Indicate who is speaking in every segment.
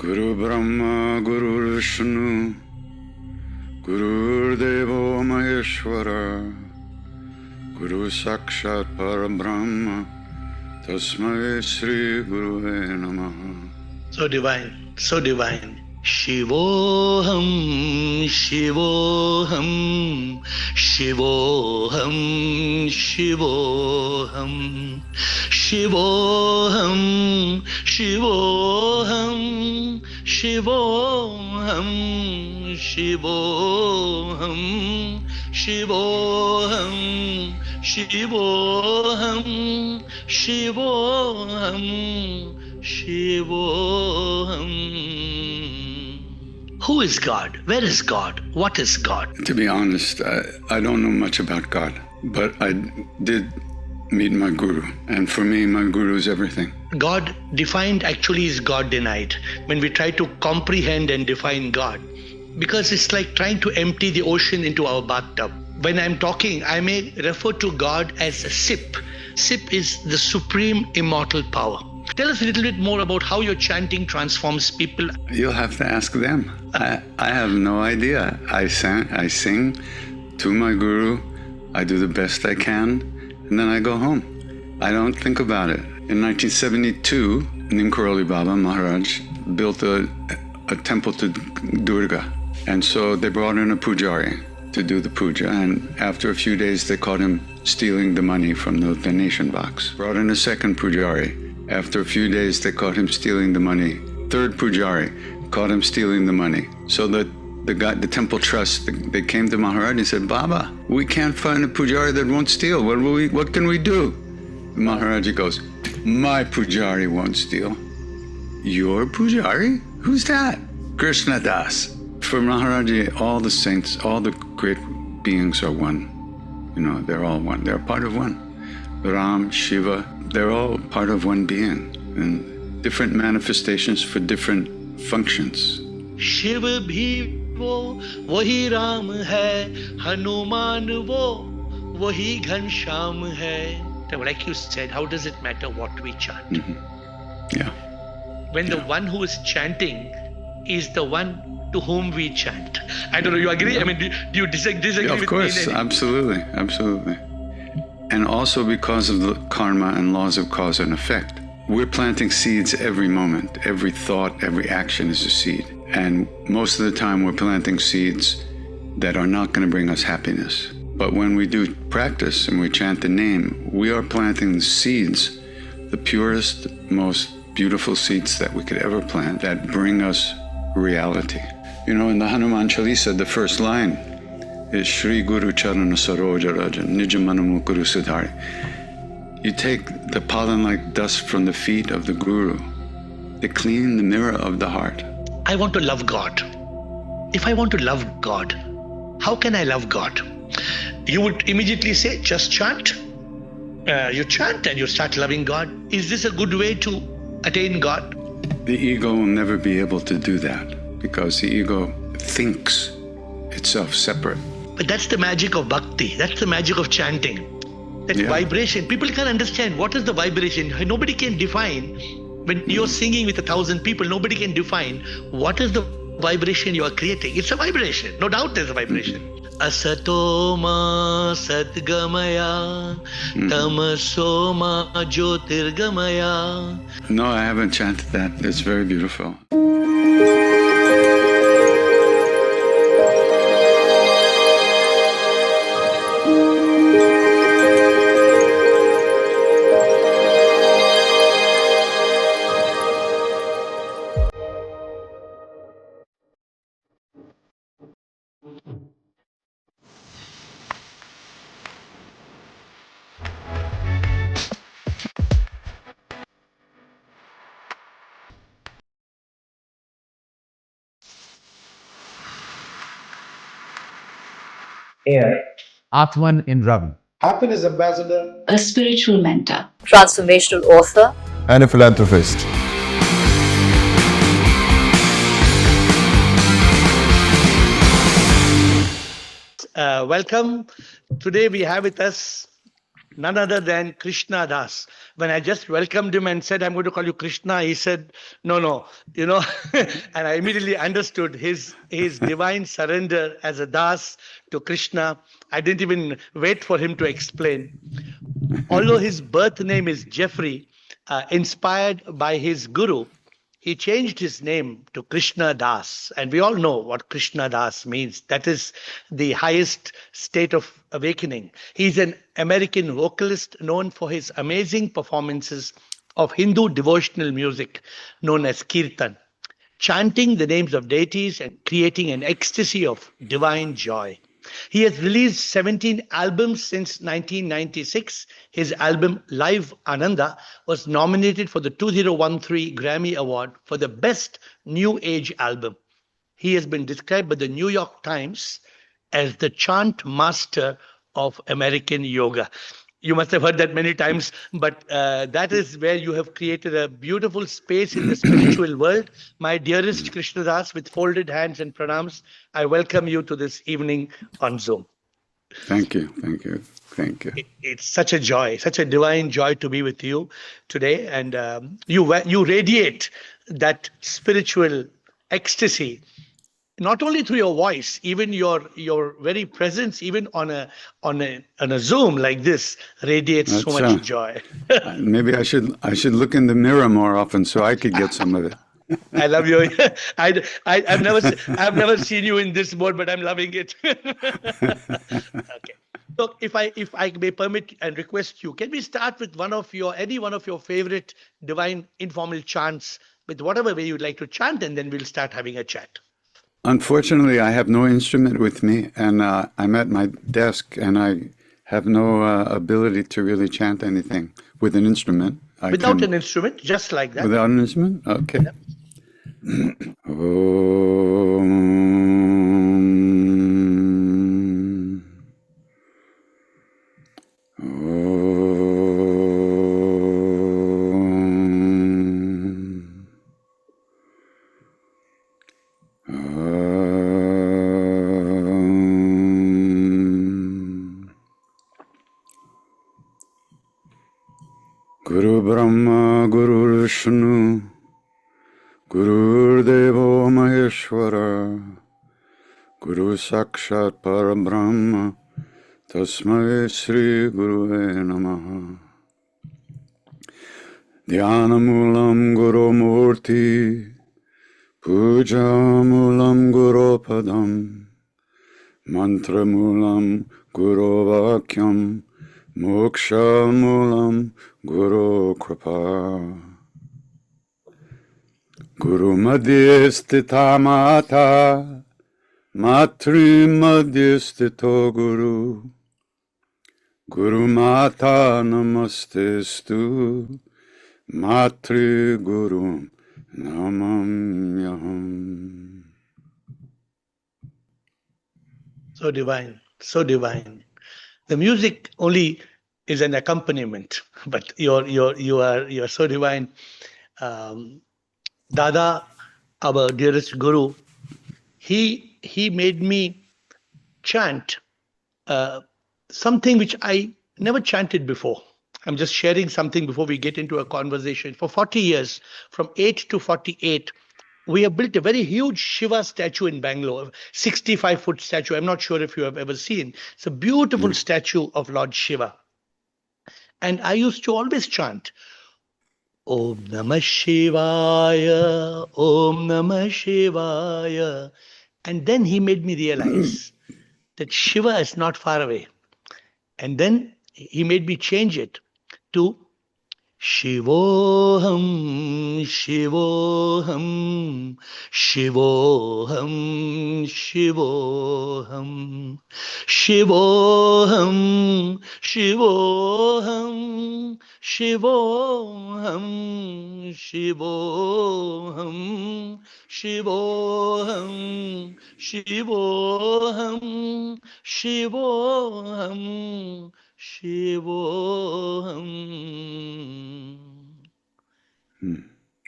Speaker 1: Guru Brahma, Guru Vishnu, Guru Devo Maheshwara, Guru Sakshat Parabrahma, Tasmai Sri Gurave Namaha.
Speaker 2: So divine, so divine. Shivoham, Shivoham, Shivoham, Shivoham, Shivoham, Shivoham, Shivoham, Shivoham, Shivoham, Shivoham, Shivoham, Shivoham. Who is God? Where is God? What is God?
Speaker 1: To be honest, I don't know much about God, but I did meet my Guru. And for me, my Guru is everything.
Speaker 2: God defined actually is God denied. When we try to comprehend and define God, because it's like trying to empty the ocean into our bathtub. When I'm talking, I may refer to God as a sip. Sip is the supreme immortal power. Tell us a little bit more about how your chanting transforms people.
Speaker 1: You'll have to ask them. I have no idea. I sing to my Guru. I do the best I can, and then I go home. I don't think about it. In 1972, Neem Karoli Baba, Maharaj, built a temple to Durga. And so they brought in a pujari to do the puja. And after a few days, they caught him stealing the money from the donation box. Brought in a second pujari. After a few days, they caught him stealing the money. Third pujari caught him stealing the money. So the temple trust, they came to Maharaj and said, Baba, we can't find a pujari that won't steal. What can we do? Maharaj goes, my pujari won't steal. Your pujari? Who's that? Krishna Das. For Maharaj-ji, all the saints, all the great beings are one. You know, they're all one. They're part of one. Ram, Shiva, they're all part of one being, and different manifestations for different functions.
Speaker 2: Shiva bhi wo, wahi Ram hai, Hanuman wo, wahi Ghanshyam hai. Like you said, how does it matter what we chant?
Speaker 1: Mm-hmm. Yeah.
Speaker 2: When the one who is chanting is the one to whom we chant. I don't know, you agree? I mean, do you disagree
Speaker 1: yeah,
Speaker 2: with
Speaker 1: of course,
Speaker 2: me?
Speaker 1: absolutely, absolutely. And also because of the karma and laws of cause and effect. We're planting seeds every moment. Every thought, every action is a seed. And most of the time we're planting seeds that are not going to bring us happiness. But when we do practice and we chant the name, we are planting the seeds, the purest, most beautiful seeds that we could ever plant that bring us reality. You know, in the Hanuman Chalisa, the first line is Shri Guru Charana Saroja Rajan Nijamanamu Guru Siddhari. You take the pollen-like dust from the feet of the Guru. They clean the mirror of the heart.
Speaker 2: I want to love God. If I want to love God, how can I love God? You would immediately say, just chant. You chant and you start loving God. Is this a good way to attain God?
Speaker 1: The ego will never be able to do that because the ego thinks itself separate.
Speaker 2: But that's the magic of bhakti. That's the magic of chanting. That vibration. People can't understand what is the vibration. Nobody can define. When you're singing with 1,000 people, nobody can define what is the vibration you are creating. It's a vibration. No doubt there's a vibration. Asatoma Sadgamaya, Tamasoma Jyotirgamaya.
Speaker 1: No, I haven't chanted that. It's very beautiful.
Speaker 3: AiR. Atman in Ravi.
Speaker 4: Happiness ambassador,
Speaker 5: a spiritual mentor,
Speaker 6: transformational author,
Speaker 7: and a philanthropist.
Speaker 2: Welcome. Today we have with us none other than Krishna Das. When I just welcomed him and said, I'm going to call you Krishna, he said, no, and I immediately understood his divine surrender as a Das to Krishna. I didn't even wait for him to explain. Although his birth name is Jeffrey, inspired by his guru, he changed his name to Krishna Das. And we all know what Krishna Das means. That is the highest state of awakening. He's an American vocalist known for his amazing performances of Hindu devotional music known as Kirtan, chanting the names of deities and creating an ecstasy of divine joy. He has released 17 albums since 1996. His album Live Ananda was nominated for the 2013 Grammy Award for the Best New Age Album. He has been described by the New York Times as the chant master of American yoga. You must have heard that many times, but that is where you have created a beautiful space in the spiritual world. My dearest Krishnadas, with folded hands and pranams, I welcome you to this evening on Zoom.
Speaker 1: Thank you.
Speaker 2: It's such a joy, such a divine joy to be with you today. And you radiate that spiritual ecstasy, not only through your voice, even your very presence, even on a Zoom like this, radiates so much joy.
Speaker 1: Maybe I should look in the mirror more often so I could get some of it.
Speaker 2: I love you. I've never seen you in this mode, but I'm loving it. Okay. So if I may permit and request you, can we start with any one of your favorite divine informal chants, with whatever way you'd like to chant, and then we'll start having a chat.
Speaker 1: Unfortunately, I have no instrument with me, and I'm at my desk, and I have no ability to really chant anything with an instrument.
Speaker 2: Without an instrument, just like that.
Speaker 1: Without an instrument? Okay. Yep. Guru Brahma, Guru Vishnu, Guru Devo Maheshwara, Guru Sakshat Parabrahma, Tasmai Sri Gurue Namaha. Dhyanamulam Guru Murti, Pujamulam Guru Padam, Mantramulam Guru Vakyam, Mokshamulam Guru Kripa. Guru Madhye Stita Mata, Matri Madhye Stito Guru, Guru Mata Namaste Stu, Matri Guru Namamyaham.
Speaker 2: So divine, so divine. The music only is an accompaniment, but you're so divine. Dada, our dearest Guru, he made me chant something which I never chanted before. I'm just sharing something before we get into a conversation. For 40 years, from 8 to 48, we have built a very huge Shiva statue in Bangalore, 65-foot statue. I'm not sure if you have ever seen. It's a beautiful statue of Lord Shiva. And I used to always chant, Om Namah Shivaya, Om Namah Shivaya. And then he made me realize that Shiva is not far away. And then he made me change it to Shivoham, Shivoham, Shivoham, Shivoham, Shivoham, Shivoham, Shivoham, Shivoham, Shivoham, Shivoham, Shivoham, Shivoham.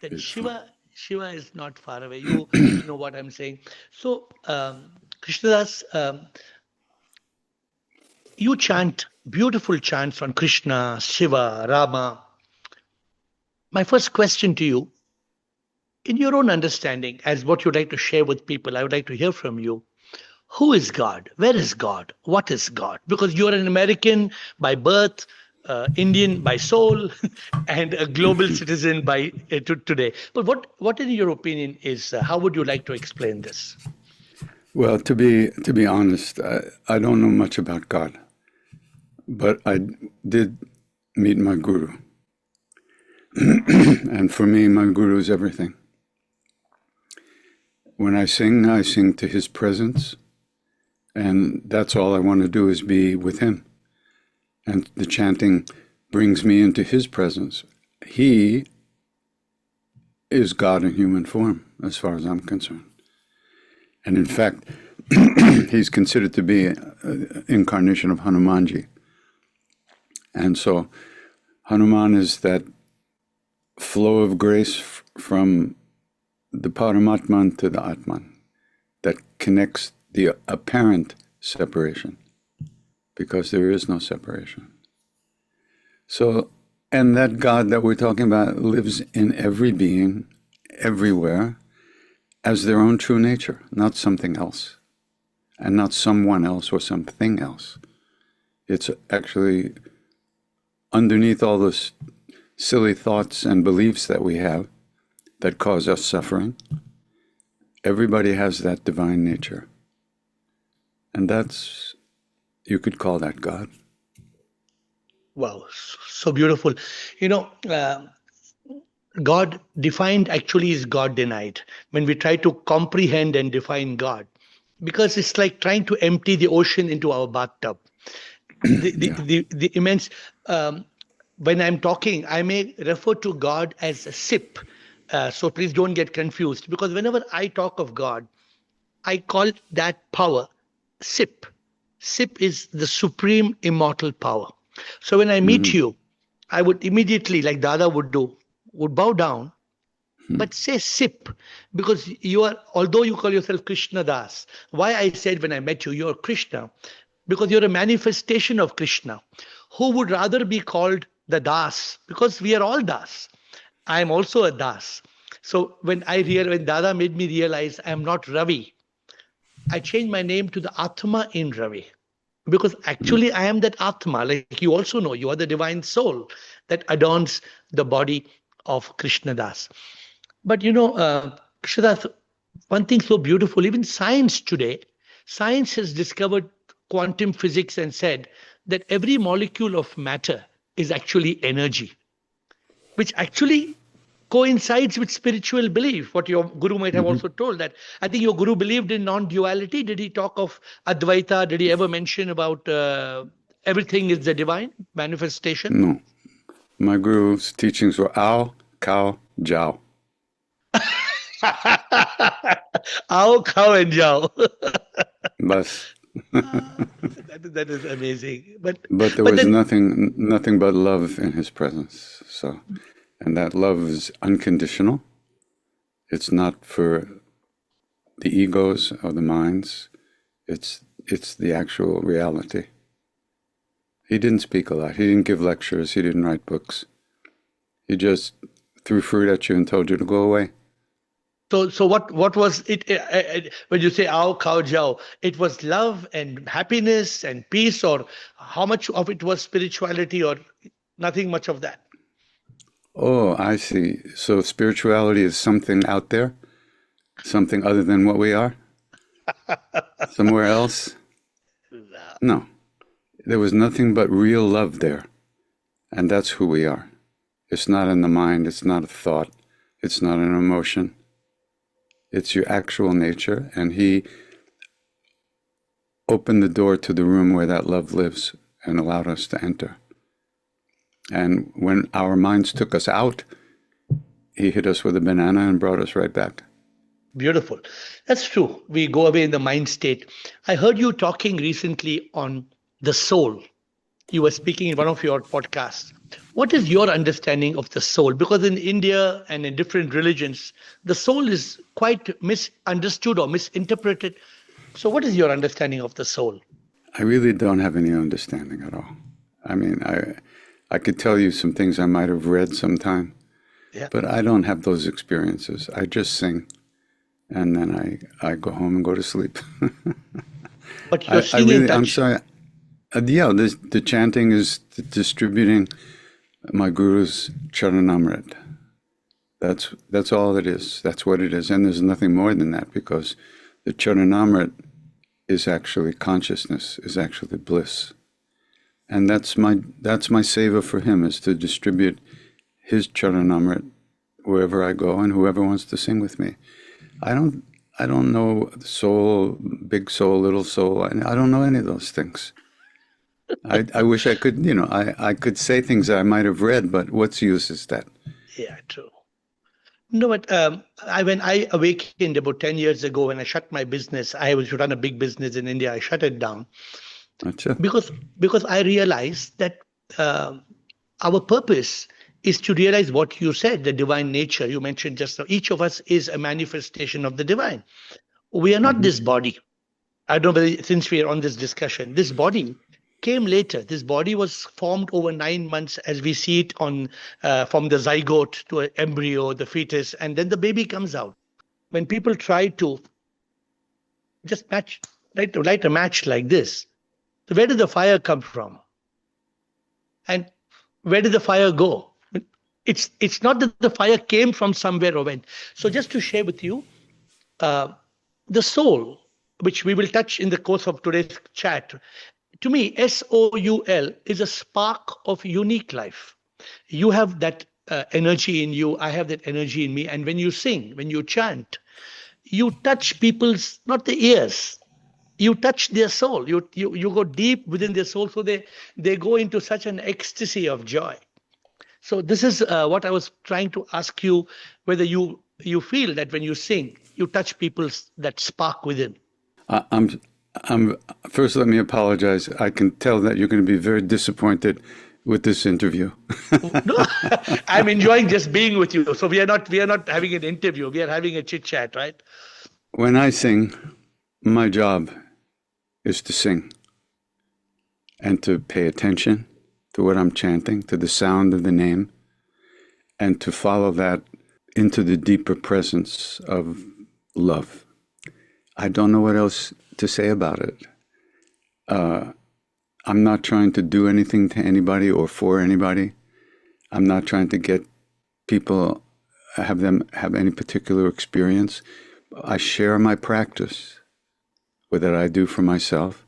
Speaker 2: That Shiva is not far away. You know what I'm saying. So, Krishnadas, you chant beautiful chants on Krishna, Shiva, Rama. My first question to you, in your own understanding, as what you'd like to share with people, I would like to hear from you. Who is God? Where is God? What is God? Because you're an American by birth, Indian by soul, and a global citizen by today. But what, in your opinion, is how would you like to explain this?
Speaker 1: Well, to be honest, I don't know much about God, but I did meet my guru. And for me, my guru is everything. When I sing to his presence, and that's all I want to do is be with him. And the chanting brings me into his presence. He is God in human form, as far as I'm concerned. And in fact, he's considered to be an incarnation of Hanumanji. And so Hanuman is that flow of grace from the Paramatman to the Atman that connects the apparent separation, because there is no separation. So, and that God that we're talking about lives in every being, everywhere, as their own true nature, not something else, and not someone else or something else. It's actually underneath all those silly thoughts and beliefs that we have that cause us suffering. Everybody has that divine nature. And that's, you could call that God.
Speaker 2: Wow, so beautiful. You know, God defined actually is God denied when we try to comprehend and define God, because it's like trying to empty the ocean into our bathtub.
Speaker 1: Yeah.
Speaker 2: The immense, when I'm talking, I may refer to God as a sip. So please don't get confused, because whenever I talk of God, I call that power sip. Sip is the supreme immortal power. So when I meet you, I would immediately, like Dada would do, would bow down, but say sip, because you are, although you call yourself Krishna Das, why I said when I met you, you're Krishna, because you're a manifestation of Krishna. Who would rather be called the Das? Because we are all Das. I am also a Das. So when Dada made me realize I am not Ravi, I changed my name to the Atma in Ravi. Because actually, I am that Atma. Like you also know, you are the divine soul that adorns the body of Krishna Das. But you know, Krishna Das, one thing so beautiful, even science today, science has discovered quantum physics and said that every molecule of matter is actually energy, which actually coincides with spiritual belief. What your guru might have also told, that I think your guru believed in non-duality. Did he talk of Advaita? Did he ever mention about everything is the divine manifestation?
Speaker 1: No. My guru's teachings were Ao, Cow, Jiao.
Speaker 2: Ao, cow, and jao.
Speaker 1: Bas.
Speaker 2: That is amazing.
Speaker 1: But there
Speaker 2: but
Speaker 1: was
Speaker 2: then,
Speaker 1: nothing but love in his presence. So, and that love is unconditional. It's not for the egos or the minds. It's the actual reality. He didn't speak a lot. He didn't give lectures. He didn't write books. He just threw fruit at you and told you to go away.
Speaker 2: So what was it when you say "ao cow jao"? It was love and happiness and peace, or how much of it was spirituality, or nothing much of that?
Speaker 1: Oh, I see. So spirituality is something out there, something other than what we are, somewhere else? No. There was nothing but real love there. And that's who we are. It's not in the mind. It's not a thought. It's not an emotion. It's your actual nature. And he opened the door to the room where that love lives and allowed us to enter. And when our minds took us out, he hit us with a banana and brought us right back.
Speaker 2: Beautiful. That's true. We go away in the mind state. I heard you talking recently on the soul. You were speaking in one of your podcasts. What is your understanding of the soul? Because in India and in different religions, the soul is quite misunderstood or misinterpreted. So, what is your understanding of the soul?
Speaker 1: I really don't have any understanding at all. I mean, I could tell you some things I might have read sometime, but I don't have those experiences. I just sing, and then I go home and go to sleep.
Speaker 2: But you're singing touch.
Speaker 1: I'm sorry. The chanting is distributing my guru's charanamrit. That's all it is. That's what it is. And there's nothing more than that, because the charanamrit is actually consciousness, is actually bliss. And that's my seva for him, is to distribute his charanamrit wherever I go and whoever wants to sing with me. I don't know soul, big soul, little soul. I don't know any of those things. I wish I could, I could say things I might have read, but what's use is that?
Speaker 2: Yeah, true. No, but when I awakened about 10 years ago, when I shut my business, I was to run a big business in India. I shut it down because I realized that our purpose is to realize what you said, the divine nature you mentioned just now. Each of us is a manifestation of the divine. We are not this body. I don't know whether, since we are on this discussion, this body came later. This body was formed over 9 months, as we see it on from the zygote to an embryo, the fetus, and then the baby comes out. When people try to just light a match like this, so where did the fire come from? And where did the fire go? It's not that the fire came from somewhere or went. So just to share with you, the soul, which we will touch in the course of today's chat, to me, SOUL is a spark of unique life. You have that energy in you. I have that energy in me. And when you sing, when you chant, you touch people's, not the ears, you touch their soul. You go deep within their soul. So they go into such an ecstasy of joy. So this is what I was trying to ask you, whether you feel that when you sing, you touch people's that spark within.
Speaker 1: First, let me apologize. I can tell that you're going to be very disappointed with this interview.
Speaker 2: No, I'm enjoying just being with you. So we are not having an interview. We are having a chit chat, right?
Speaker 1: When I sing, my job is to sing and to pay attention to what I'm chanting, to the sound of the name, and to follow that into the deeper presence of love. I don't know what else to say about it. I'm not trying to do anything to anybody or for anybody. I'm not trying to get people, have them have any particular experience. I share my practice that I do for myself,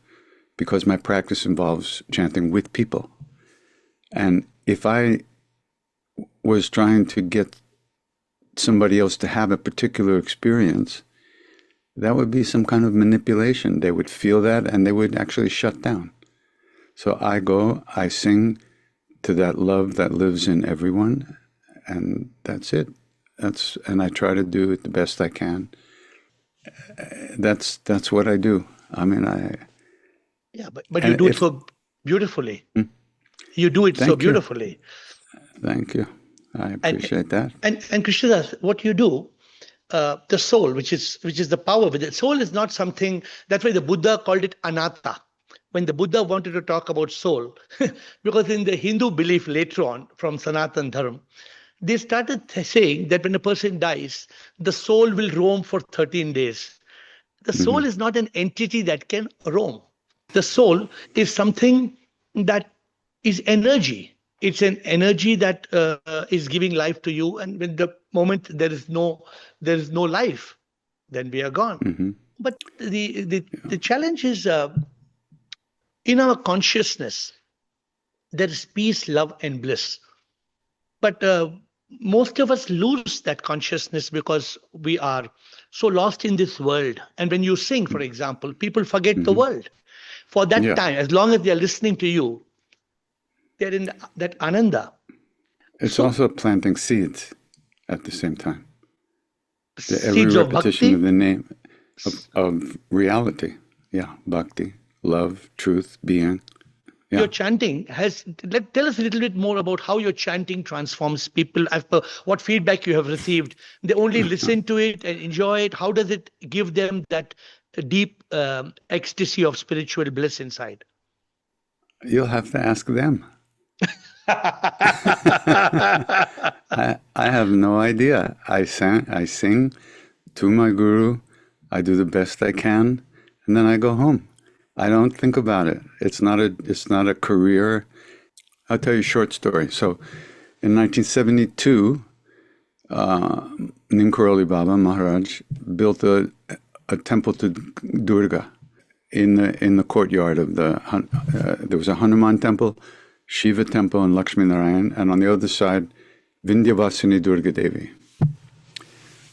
Speaker 1: because my practice involves chanting with people. And if I was trying to get somebody else to have a particular experience, that would be some kind of manipulation. They would feel that and they would actually shut down. So I go, I sing to that love that lives in everyone, and that's it. And I try to do it the best I can. That's what I do. I mean,
Speaker 2: Yeah, but you do it so beautifully. You do it so beautifully.
Speaker 1: Thank you. I appreciate that.
Speaker 2: And Krishna, what you do, the soul, which is the power with it. Soul is not something. That's why the Buddha called it anatta. When the Buddha wanted to talk about soul, because in the Hindu belief later on from Sanatana Dharma, they started saying that when a person dies, the soul will roam for 13 days. The soul is not an entity that can roam. The soul is something that is energy. It's an energy that is giving life to you. And when the moment there is no life, then we are gone. But the challenge is in our consciousness, there is peace, love, and bliss. But most of us lose that consciousness because we are so lost in this world. And when you sing, for example, people forget the world. For that time, as long as they are listening to you, they're in that ananda.
Speaker 1: It's also planting seeds at the same time. Every
Speaker 2: Seeds
Speaker 1: repetition
Speaker 2: of
Speaker 1: the name of reality. Yeah, bhakti, love, truth, being. Yeah.
Speaker 2: Your chanting tell us a little bit more about how your chanting transforms people. What feedback you have received. They only listen to it and enjoy it. How does it give them that deep ecstasy of spiritual bliss inside?
Speaker 1: You'll have to ask them. I have no idea. I sing to my guru. I do the best I can, and then I go home. I don't think about it. It's not a career. I'll tell you a short story. So, in 1972, Neem Karoli Baba Maharaj built a temple to Durga in the courtyard of there was a Hanuman temple, Shiva temple, and Lakshmi Narayan, and on the other side, Vindhyavasini Durga Devi.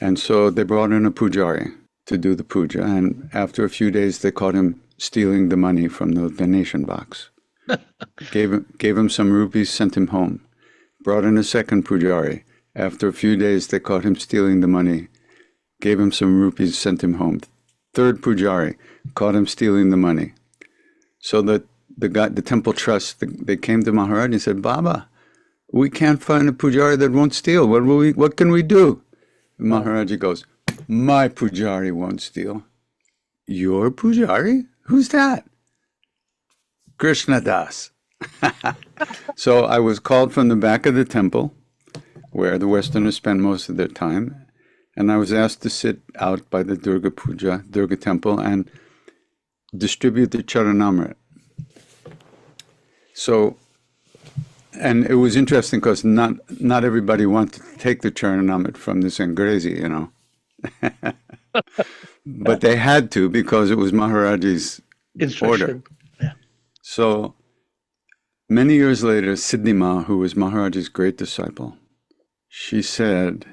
Speaker 1: And so they brought in a pujari to do the puja, and after a few days, they caught him stealing the money from the donation box. Gave him some rupees, sent him home. Brought in a second pujari. After a few days, they caught him stealing the money. Gave him some rupees, sent him home. Third pujari caught him stealing the money. So the temple trust, they came to Maharaj and said, "Baba, we can't find a pujari that won't steal. What can we do?" And Maharaj goes, "My pujari won't steal." "Your pujari? Who's that?" "Krishna Das." So I was called from the back of the temple, where the Westerners spend most of their time, and I was asked to sit out by the Durga temple, and distribute the Charanamrit. So, and it was interesting because not everybody wanted to take the Charanamrit from this Angrezi, but they had to because it was Maharaj's order.
Speaker 2: Yeah.
Speaker 1: So, many years later, Siddhima, who was Maharaj's great disciple, she said,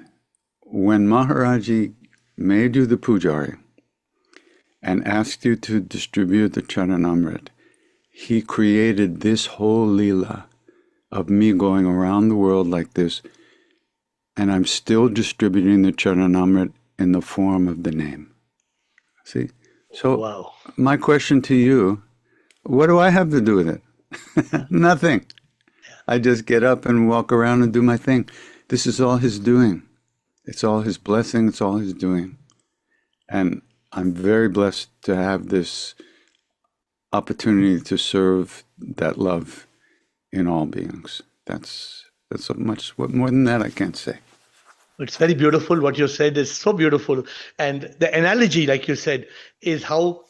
Speaker 1: when Maharaj-ji made you the pujari and asked you to distribute the Charanamrit, he created this whole leela of me going around the world like this, and I'm still distributing the Charanamrit in the form of the name. See? So,
Speaker 2: wow.
Speaker 1: My question to you, what do I have to do with it? Nothing. I just get up and walk around and do my thing. This is all his doing. It's all his blessing. It's all his doing. And I'm very blessed to have this opportunity to serve that love in all beings. That's so much more than that I can't say.
Speaker 2: It's very beautiful. What you said is so beautiful. And the analogy, like you said, is how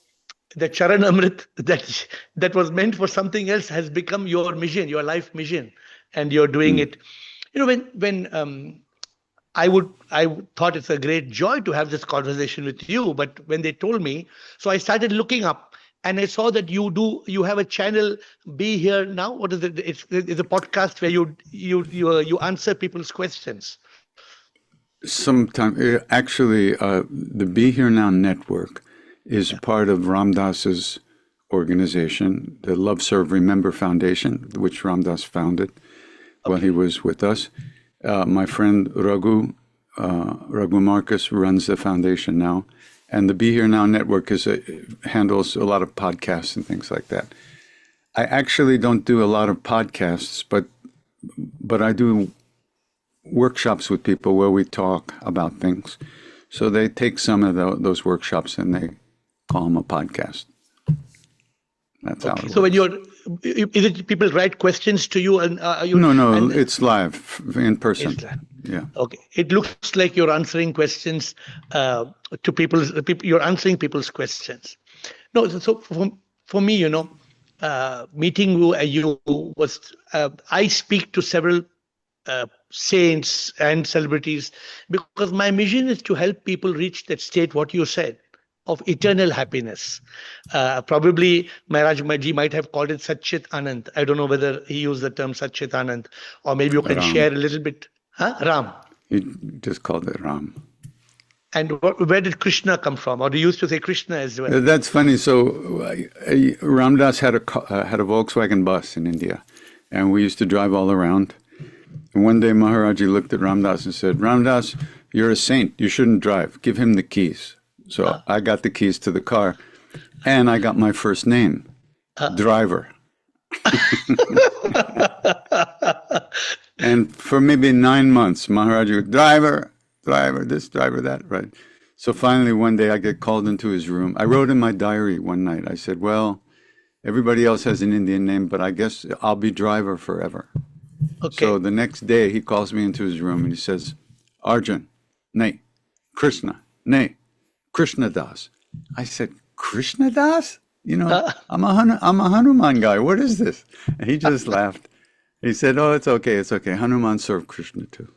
Speaker 2: the Charanamrit that was meant for something else has become your mission, your life mission, and you're doing it. When I thought it's a great joy to have this conversation with you, but when they told me, so I started looking up, and I saw that you have a channel, Be Here Now. What is it? It's a podcast where you answer people's questions.
Speaker 1: Sometimes, actually, the Be Here Now network is part of Ram Dass's organization, the Love Serve Remember Foundation, which Ram Dass founded while he was with us. My friend Raghu Marcus runs the foundation now, and the Be Here Now network handles a lot of podcasts and things like that. I actually don't do a lot of podcasts, but I do workshops with people where we talk about things. So they take some of those workshops and they call them a podcast. That's how it works.
Speaker 2: So when is it people write questions to you and
Speaker 1: No, it's live in person.
Speaker 2: It's live.
Speaker 1: Yeah.
Speaker 2: Okay. It looks like you're answering questions to people. You're answering people's questions. No, so for me, meeting you was I speak to several saints and celebrities because my mission is to help people reach that state, what you said, of eternal happiness. Probably Maharaj-ji might have called it Satchit Anand. I don't know whether he used the term Satchit Anand, or maybe you can
Speaker 1: Ram.
Speaker 2: share a little bit. Ram.
Speaker 1: He just called it Ram.
Speaker 2: And where did Krishna come from? Or do you used to say Krishna as well?
Speaker 1: That's funny. So Ram Dass had a Volkswagen bus in India, and we used to drive all around. And one day Maharaj-ji looked at Ram Dass and said, "Ram Dass, you're a saint. You shouldn't drive. Give him the keys." So I got the keys to the car, and I got my first name, Driver. And for maybe 9 months, Maharaj would, driver, this, driver, that, right? So finally one day I get called into his room. I wrote in my diary one night, I said, well, Everybody else has an Indian name, but I guess I'll be driver forever.
Speaker 2: Okay.
Speaker 1: So the next day he calls me into his room and he says, Arjun, nay, Krishna, nay, Krishna Das. I said, Krishna Das? You know, I'm a Hanuman guy. What is this? And he just laughed. He said, oh, it's okay. It's okay. Hanuman served Krishna too.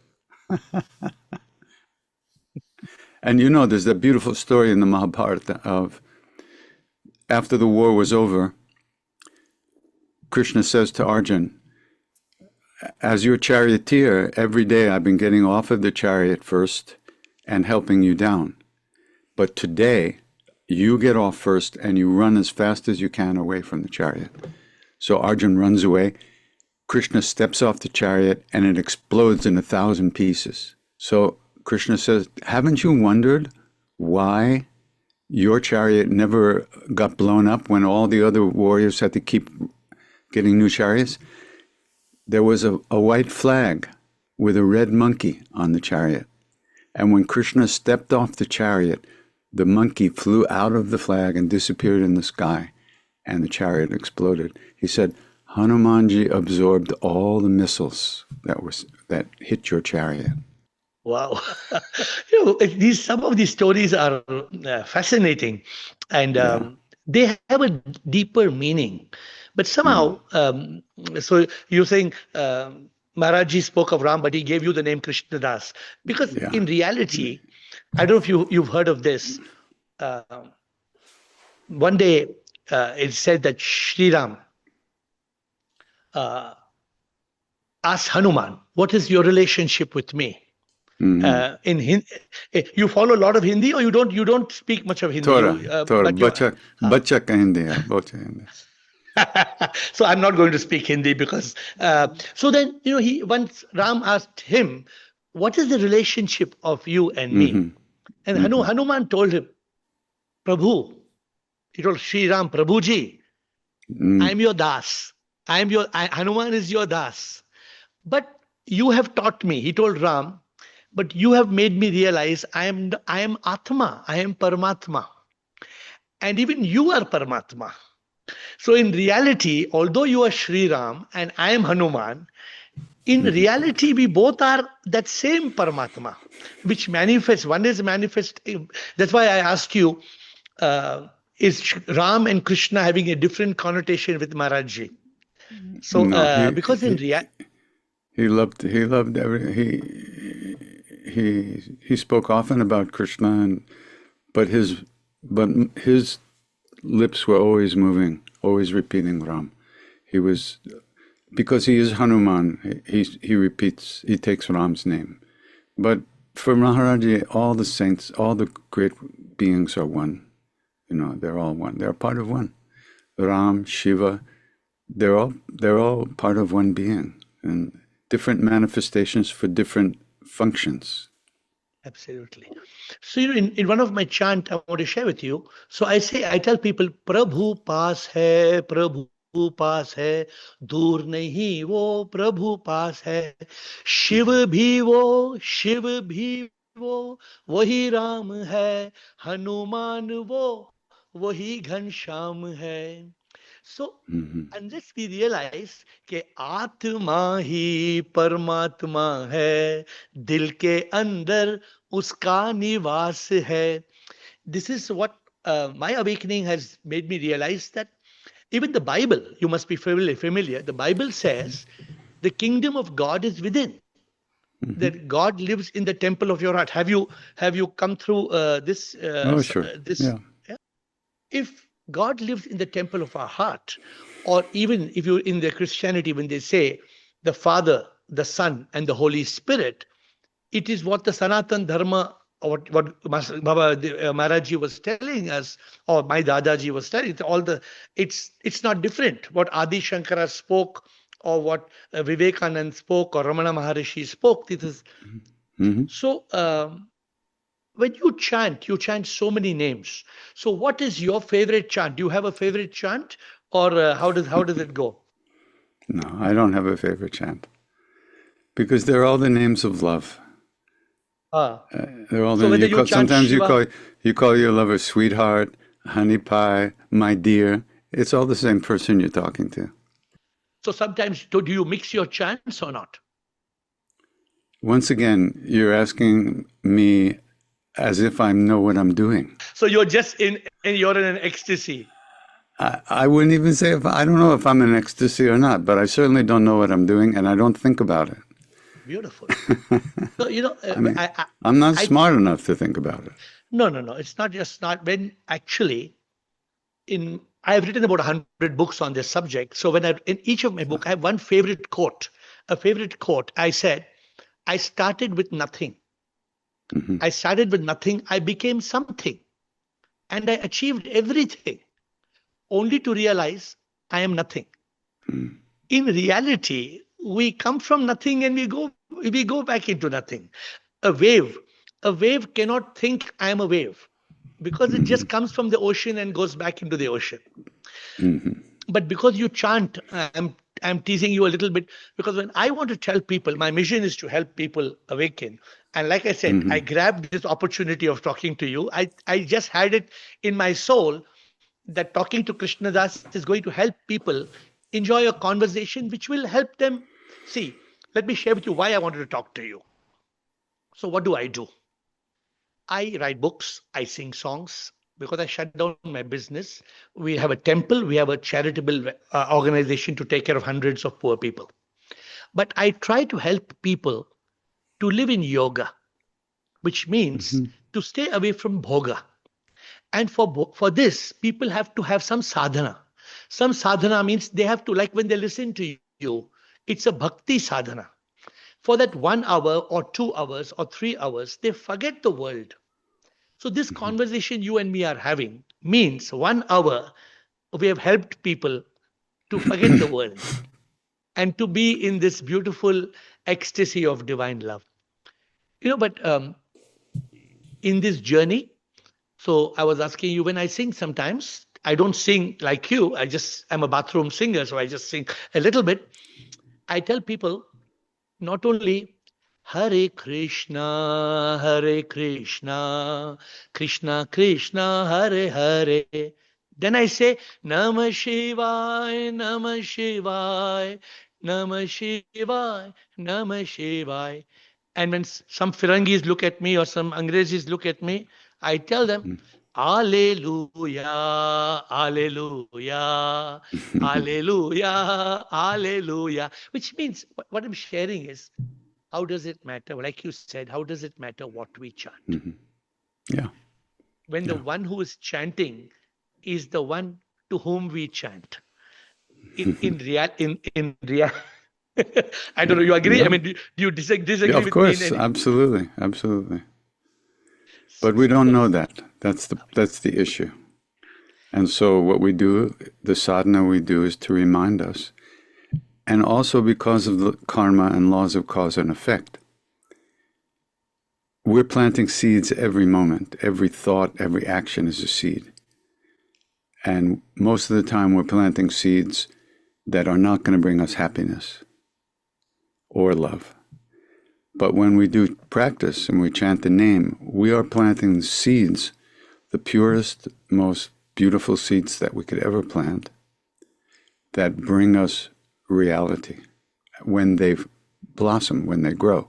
Speaker 1: And you know, there's that beautiful story in the Mahabharata of after the war was over, Krishna says to Arjun, as your charioteer, every day I've been getting off of the chariot first and helping you down. But today, you get off first and you run as fast as you can away from the chariot. So Arjun runs away. Krishna steps off the chariot and it explodes in 1,000 pieces. So Krishna says, haven't you wondered why your chariot never got blown up when all the other warriors had to keep getting new chariots? There was a white flag with a red monkey on the chariot. And when Krishna stepped off the chariot, the monkey flew out of the flag and disappeared in the sky, and the chariot exploded. He said, Hanumanji absorbed all the missiles that hit your chariot.
Speaker 2: Wow. Some of these stories are fascinating, and they have a deeper meaning. But somehow, so you're saying Maharaj-ji spoke of Ram, but he gave you the name Krishna Das. Because in reality, I don't know if you've heard of this. One day, it said that Sri Ram asked Hanuman, what is your relationship with me? In Hindi, you follow a lot of Hindi, or you don't speak much of Hindi?
Speaker 1: Bacha ka Hindi hai, bacha Hindi.
Speaker 2: So I'm not going to speak Hindi because. So then, once Ram asked him, "What is the relationship of you and me?" And Hanuman told him, "Prabhu," he told Sri Ram, "Prabhuji, I am your das. Hanuman is your das. But you have taught me," he told Ram, "but you have made me realize I am Atma, I am Paramatma. And even you are Paramatma. So in reality, although you are Sri Ram and I am Hanuman, in reality, we both are that same Paramatma, which manifests. One is manifest. That's why I asked you, is Ram and Krishna having a different connotation with Maharaj-ji? So,
Speaker 1: No,
Speaker 2: because in reality,
Speaker 1: he loved he spoke often about Krishna, but his lips were always moving, always repeating Ram. He was, because he is Hanuman, he repeats, he takes Ram's name. But for Maharaj-ji, all the saints, all the great beings are one. They're all one. They're part of one. Ram, Shiva, they're all part of one being, and different manifestations for different functions.
Speaker 2: Absolutely. So, in one of my chant, I want to share with you. So I tell people, Prabhu paas hai, Prabhu paas hai, dur nahi wo, Prabhu paas hai, Shiv bhi wo, wahi Ram hai, Hanuman wo, wahi Ghanshyam hai. So, unless we realize कि आत्मा ही परमात्मा है, दिल के अंदर उसका निवास है. This is what my awakening has made me realize, that even the Bible, you must be familiar. The Bible says the kingdom of God is within. That God lives in the temple of your heart. Have you come through this?
Speaker 1: Sure.
Speaker 2: Yeah? If God lives in the temple of our heart, or even if you in the Christianity, when they say the Father, the Son, and the Holy Spirit, it is what the Sanatan Dharma, or what Maharaj-ji was telling us, or my Dadaji was telling. It's not different. What Adi Shankara spoke, or what Vivekanand spoke, or Ramana Maharishi spoke. It is so. When you chant so many names. So what is your favorite chant? Do you have a favorite chant, or how does it go?
Speaker 1: No, I don't have a favorite chant, because they're all the names of love. They're all sometimes you call your lover sweetheart, honey pie, my dear, It's all the same person you're talking to.
Speaker 2: So sometimes, do you mix your chants or not?
Speaker 1: Once again, you're asking me as if I know what I'm doing.
Speaker 2: So you're just you're in an ecstasy.
Speaker 1: I wouldn't even say I don't know if I'm in ecstasy or not, but I certainly don't know what I'm doing, and I don't think about it.
Speaker 2: Beautiful. So,
Speaker 1: I'm not smart enough to think about it.
Speaker 2: No. It's not just not. When actually, I've written about 100 books on this subject. So in each of my book, I have one favorite quote. A favorite quote. I said, I started with nothing.
Speaker 1: Mm-hmm.
Speaker 2: I started with nothing. I became something. And I achieved everything, only to realize I am nothing.
Speaker 1: Mm.
Speaker 2: In reality, we come from nothing and we go back into nothing. A wave cannot think I am a wave, because it just comes from the ocean and goes back into the ocean.
Speaker 1: Mm-hmm.
Speaker 2: But because you chant, I'm teasing you a little bit, because when I want to tell people, my mission is to help people awaken. And like I said, I grabbed this opportunity of talking to you. I just had it in my soul that talking to Krishna Das is going to help people enjoy a conversation which will help them. See, let me share with you why I wanted to talk to you. So what do? I write books, I sing songs, because I shut down my business. We have a temple, we have a charitable organization to take care of hundreds of poor people. But I try to help people to live in yoga, which means to stay away from bhoga. And for this, people have to have some sadhana. Some sadhana means they have to, like when they listen to you, it's a bhakti sadhana. For that 1 hour or 2 hours or 3 hours, they forget the world. So this conversation you and me are having means 1 hour we have helped people to forget the world and to be in this beautiful ecstasy of divine love. But in this journey, so I was asking you, when I sing sometimes, I don't sing like you. I'm a bathroom singer, so I just sing a little bit. I tell people not only Hare Krishna, Krishna Krishna, Hare Hare. Then I say Namah Shivaya, Namah Shivaya, Namah Shivaya, Namah Shivaya. And when some Firangis look at me or some Angrezis look at me, I tell them, Alleluia, Alleluia, Alleluia, Alleluia. Which means what I'm sharing is, how does it matter? Like you said, how does it matter what we chant?
Speaker 1: Yeah.
Speaker 2: When the one who is chanting is the one to whom we chant. In real, I don't know. You agree?
Speaker 1: Yeah.
Speaker 2: I mean, do you disagree
Speaker 1: Yeah, of
Speaker 2: with
Speaker 1: course,
Speaker 2: me?
Speaker 1: absolutely. But we don't know that. That's the issue. And so what we do, the sadhana we do, is to remind us. And also because of the karma and laws of cause and effect, we're planting seeds every moment. Every thought, every action is a seed. And most of the time we're planting seeds that are not going to bring us happiness or love. But when we do practice and we chant the name, we are planting seeds, the purest, most beautiful seeds that we could ever plant, that bring us reality when they blossom, when they grow.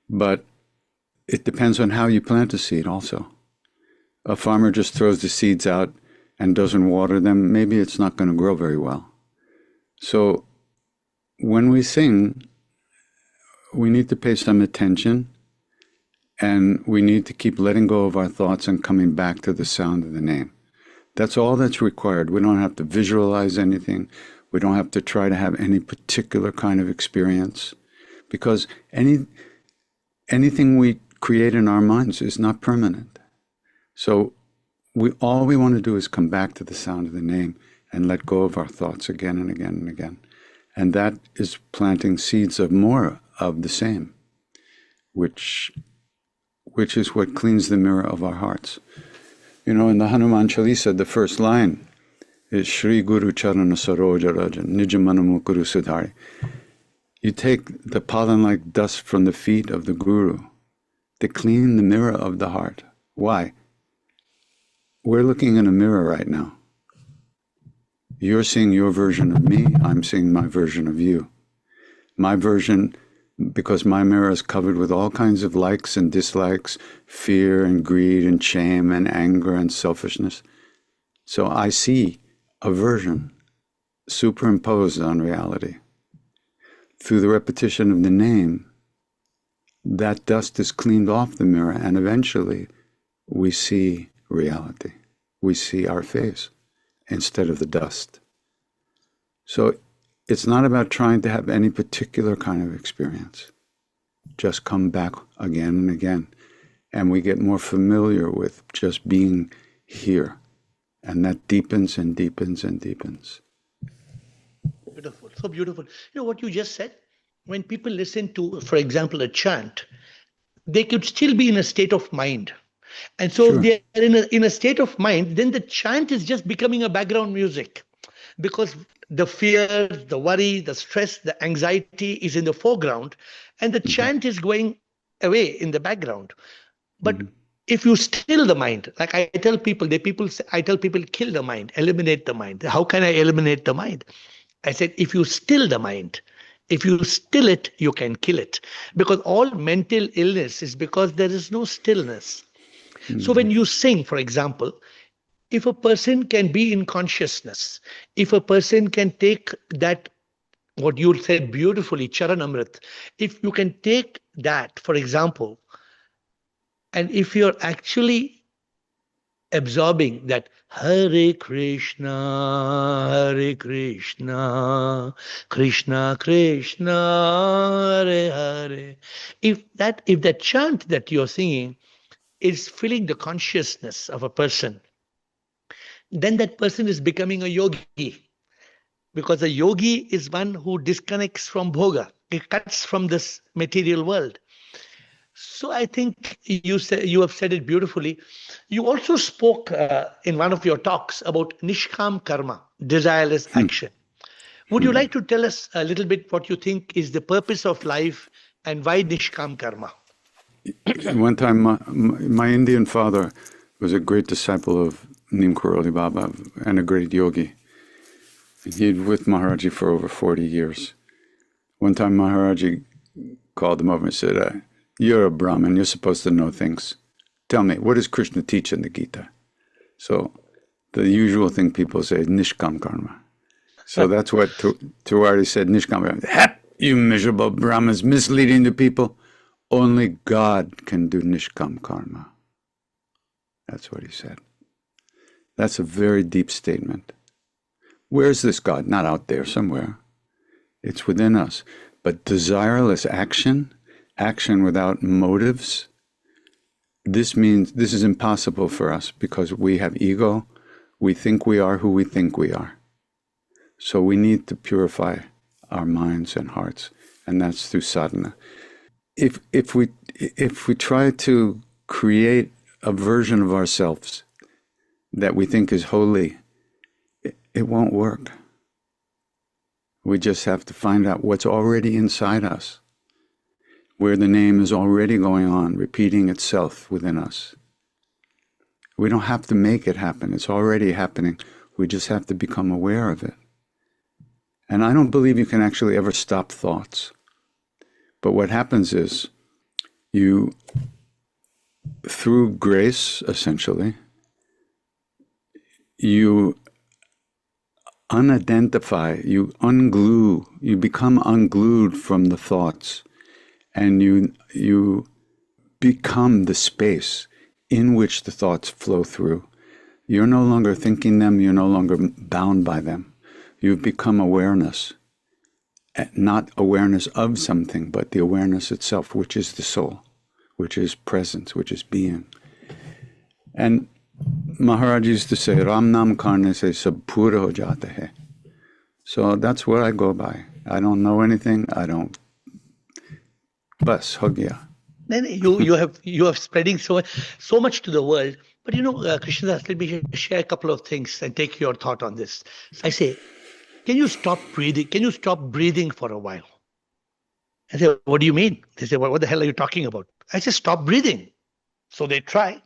Speaker 1: But it depends on how you plant a seed also. A farmer just throws the seeds out and doesn't water them, maybe it's not going to grow very well. So when we sing, we need to pay some attention, and we need to keep letting go of our thoughts and coming back to the sound of the name. That's all that's required. We don't have to visualize anything. We don't have to try to have any particular kind of experience, because anything we create in our minds is not permanent. So all we want to do is come back to the sound of the name and let go of our thoughts again and again and again. And that is planting seeds of more of the same, which is what cleans the mirror of our hearts. In the Hanuman Chalisa, the first line is Shri Guru Charana Saroja Rajan Nijamanamu Guru Sudhari. You take the pollen-like dust from the feet of the Guru to clean the mirror of the heart. Why? We're looking in a mirror right now. You're seeing your version of me, I'm seeing my version of you. My version, because my mirror is covered with all kinds of likes and dislikes, fear and greed and shame and anger and selfishness. So I see a version superimposed on reality. Through the repetition of the name, that dust is cleaned off the mirror, and eventually we see reality. We see our face instead of the dust. So it's not about trying to have any particular kind of experience. Just come back again and again, and we get more familiar with just being here. And that deepens and deepens and deepens.
Speaker 2: Beautiful, so beautiful. You know what you just said? When people listen to, for example, a chant, they could still be in a state of mind. And so
Speaker 1: Sure.
Speaker 2: if they are in a state of mind, then the chant is just becoming a background music. Because the fear, the worry, the stress, the anxiety is in the foreground, and the chant is going away in the background. But if you still the mind, like I tell people, I tell people, kill the mind, eliminate the mind. How can I eliminate the mind? I said, if you still the mind, if you still it, you can kill it. Because all mental illness is because there is no stillness. So when you sing, for example, if a person can be in consciousness, if a person can take that, what you said beautifully, Charan Amrit, if you can take that, for example, and if you're actually absorbing that Hare Krishna, Krishna Krishna, Hare Hare. If that chant that you're singing is filling the consciousness of a person, then that person is becoming a yogi. Because a yogi is one who disconnects from bhoga. He cuts from this material world. So I think you have said it beautifully. You also spoke in one of your talks about Nishkama Karma, desireless action. Would you like to tell us a little bit what you think is the purpose of life and why Nishkama Karma?
Speaker 1: One time, my Indian father was a great disciple of Neem Karoli Baba and a great yogi. He'd with Maharaj-ji for over 40 years. One time Maharaj-ji called him over and said, you're a Brahmin, you're supposed to know things. Tell me, what does Krishna teach in the Gita? So the usual thing people say is Nishkama Karma. So that's what Tiwari said, Nishkama Karma. Hep, you miserable Brahmins, misleading the people. Only God can do Nishkama Karma. That's what he said. That's a very deep statement. Where's this God? Not out there somewhere. It's within us. But desireless action, action without motives, this means this is impossible for us because we have ego. We think we are who we think we are. So we need to purify our minds and hearts, and that's through sadhana. If we try to create a version of ourselves that we think is holy, it won't work. We just have to find out what's already inside us, where the name is already going on, repeating itself within us. We don't have to make it happen. It's already happening. We just have to become aware of it. And I don't believe you can actually ever stop thoughts. But what happens is you, through grace, essentially, you unidentify, you unglue, you become unglued from the thoughts, and you become the space in which the thoughts flow through. You're no longer thinking them, you're no longer bound by them. You've become awareness, not awareness of something, but the awareness itself, which is the soul, which is presence, which is being. And Maharaj used to say, Ram Nam Karne se sab pura ho jata hai. So that's what I go by. I don't know anything. I don't. Bas, ho gaya.
Speaker 2: Then you have spreading so much to the world. But Krishnadas, let me share a couple of things and take your thought on this. I say, can you stop breathing? Can you stop breathing for a while? I say, what do you mean? They say, what the hell are you talking about? I say, stop breathing. So they try.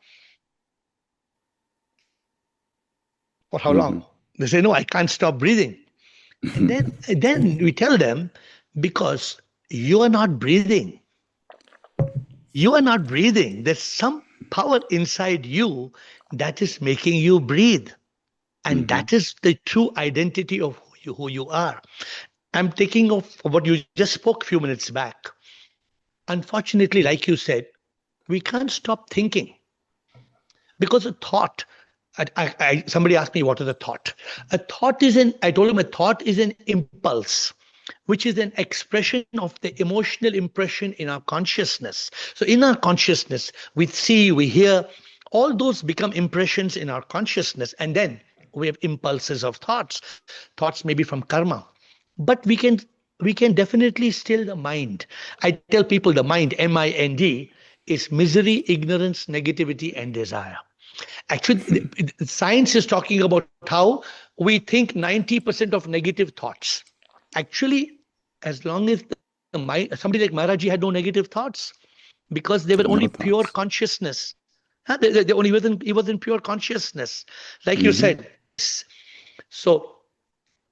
Speaker 2: For how long? They say, no, I can't stop breathing. And then we tell them, because you are not breathing. You are not breathing. There's some power inside you that is making you breathe. And that is the true identity of who you are. I'm taking off what you just spoke a few minutes back. Unfortunately, like you said, we can't stop thinking. Because a thought, somebody asked me, what is a thought? I told him a thought is an impulse, which is an expression of the emotional impression in our consciousness. So in our consciousness, we see, we hear, all those become impressions in our consciousness. And then we have impulses of thoughts. Thoughts may be from karma. But we can definitely still the mind. I tell people the mind, mind, is misery, ignorance, negativity, and desire. Actually, science is talking about how we think 90% of negative thoughts. Actually, as long as the mind, somebody like Maharaj-ji had no negative thoughts, because they were
Speaker 1: No
Speaker 2: only pure
Speaker 1: thoughts.
Speaker 2: consciousness. He was in pure consciousness, like you said. So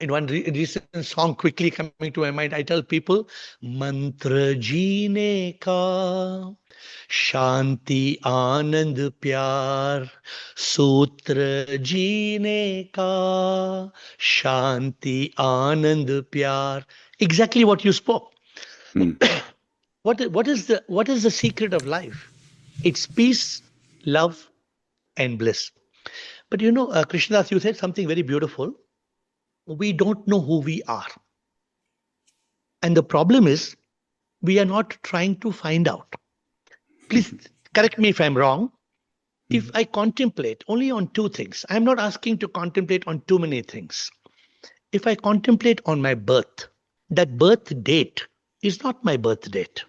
Speaker 2: in one recent song quickly coming to my mind, I tell people, mantra jeene ka शांति आनंद प्यार सूत्र जीने का शांति आनंद प्यार. Exactly what you spoke. What is the secret of life? It's peace, love, and bliss. But Krishnadas, you said something very beautiful. We don't know who we are. And the problem is, we are not trying to find out. Please correct me if I'm wrong. If I contemplate only on two things, I'm not asking to contemplate on too many things. If I contemplate on my birth, that birth date is not my birth date.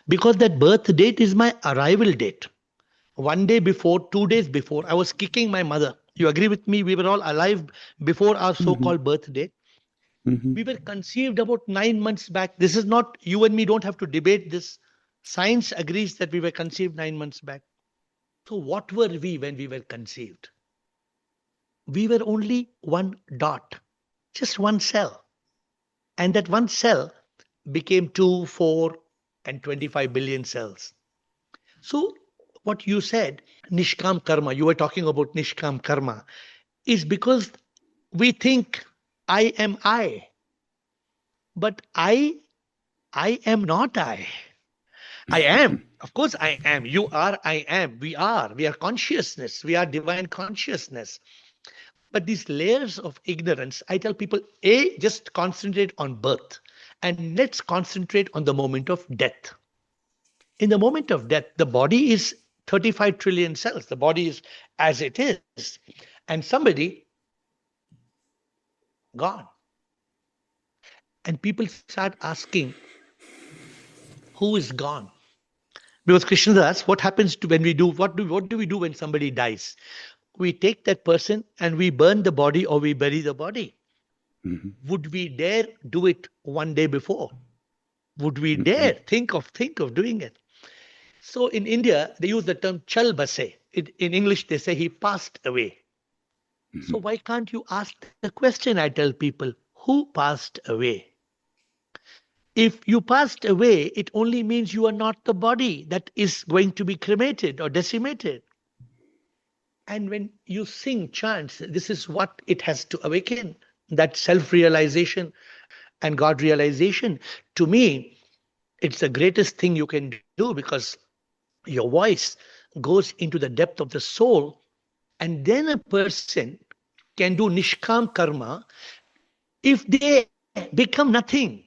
Speaker 2: Because that birth date is my arrival date. 1 day before, 2 days before, I was kicking my mother. You agree with me? We were all alive before our so-called birth date. We were conceived about 9 months back. This is not, you and me don't have to debate this. Science agrees that we were conceived 9 months back. So what were we when we were conceived? We were only one dot, just one cell. And that one cell became 2, 4, and 25 billion cells. So what you said, Nishkama Karma, you were talking about Nishkama Karma, is because we think I am I. But I am not I. I am. Of course I am. You are, I am. We are. We are consciousness. We are divine consciousness. But these layers of ignorance, I tell people, just concentrate on birth. And let's concentrate on the moment of death. In the moment of death, the body is 35 trillion cells. The body is as it is. And somebody gone. And people start asking, who is gone? Because Krishnadas, what happens to when we do, what do we do when somebody dies? We take that person and we burn the body or we bury the body. Would we dare do it 1 day before? Would we dare think of doing it? So in India, they use the term chal base. In English, they say he passed away. So why can't you ask the question? I tell people, who passed away? If you passed away, it only means you are not the body that is going to be cremated or decimated. And when you sing chants, this is what it has to awaken, that self-realization and God realization. To me, it's the greatest thing you can do, because your voice goes into the depth of the soul, and then a person can do Nishkam Karma if they become nothing.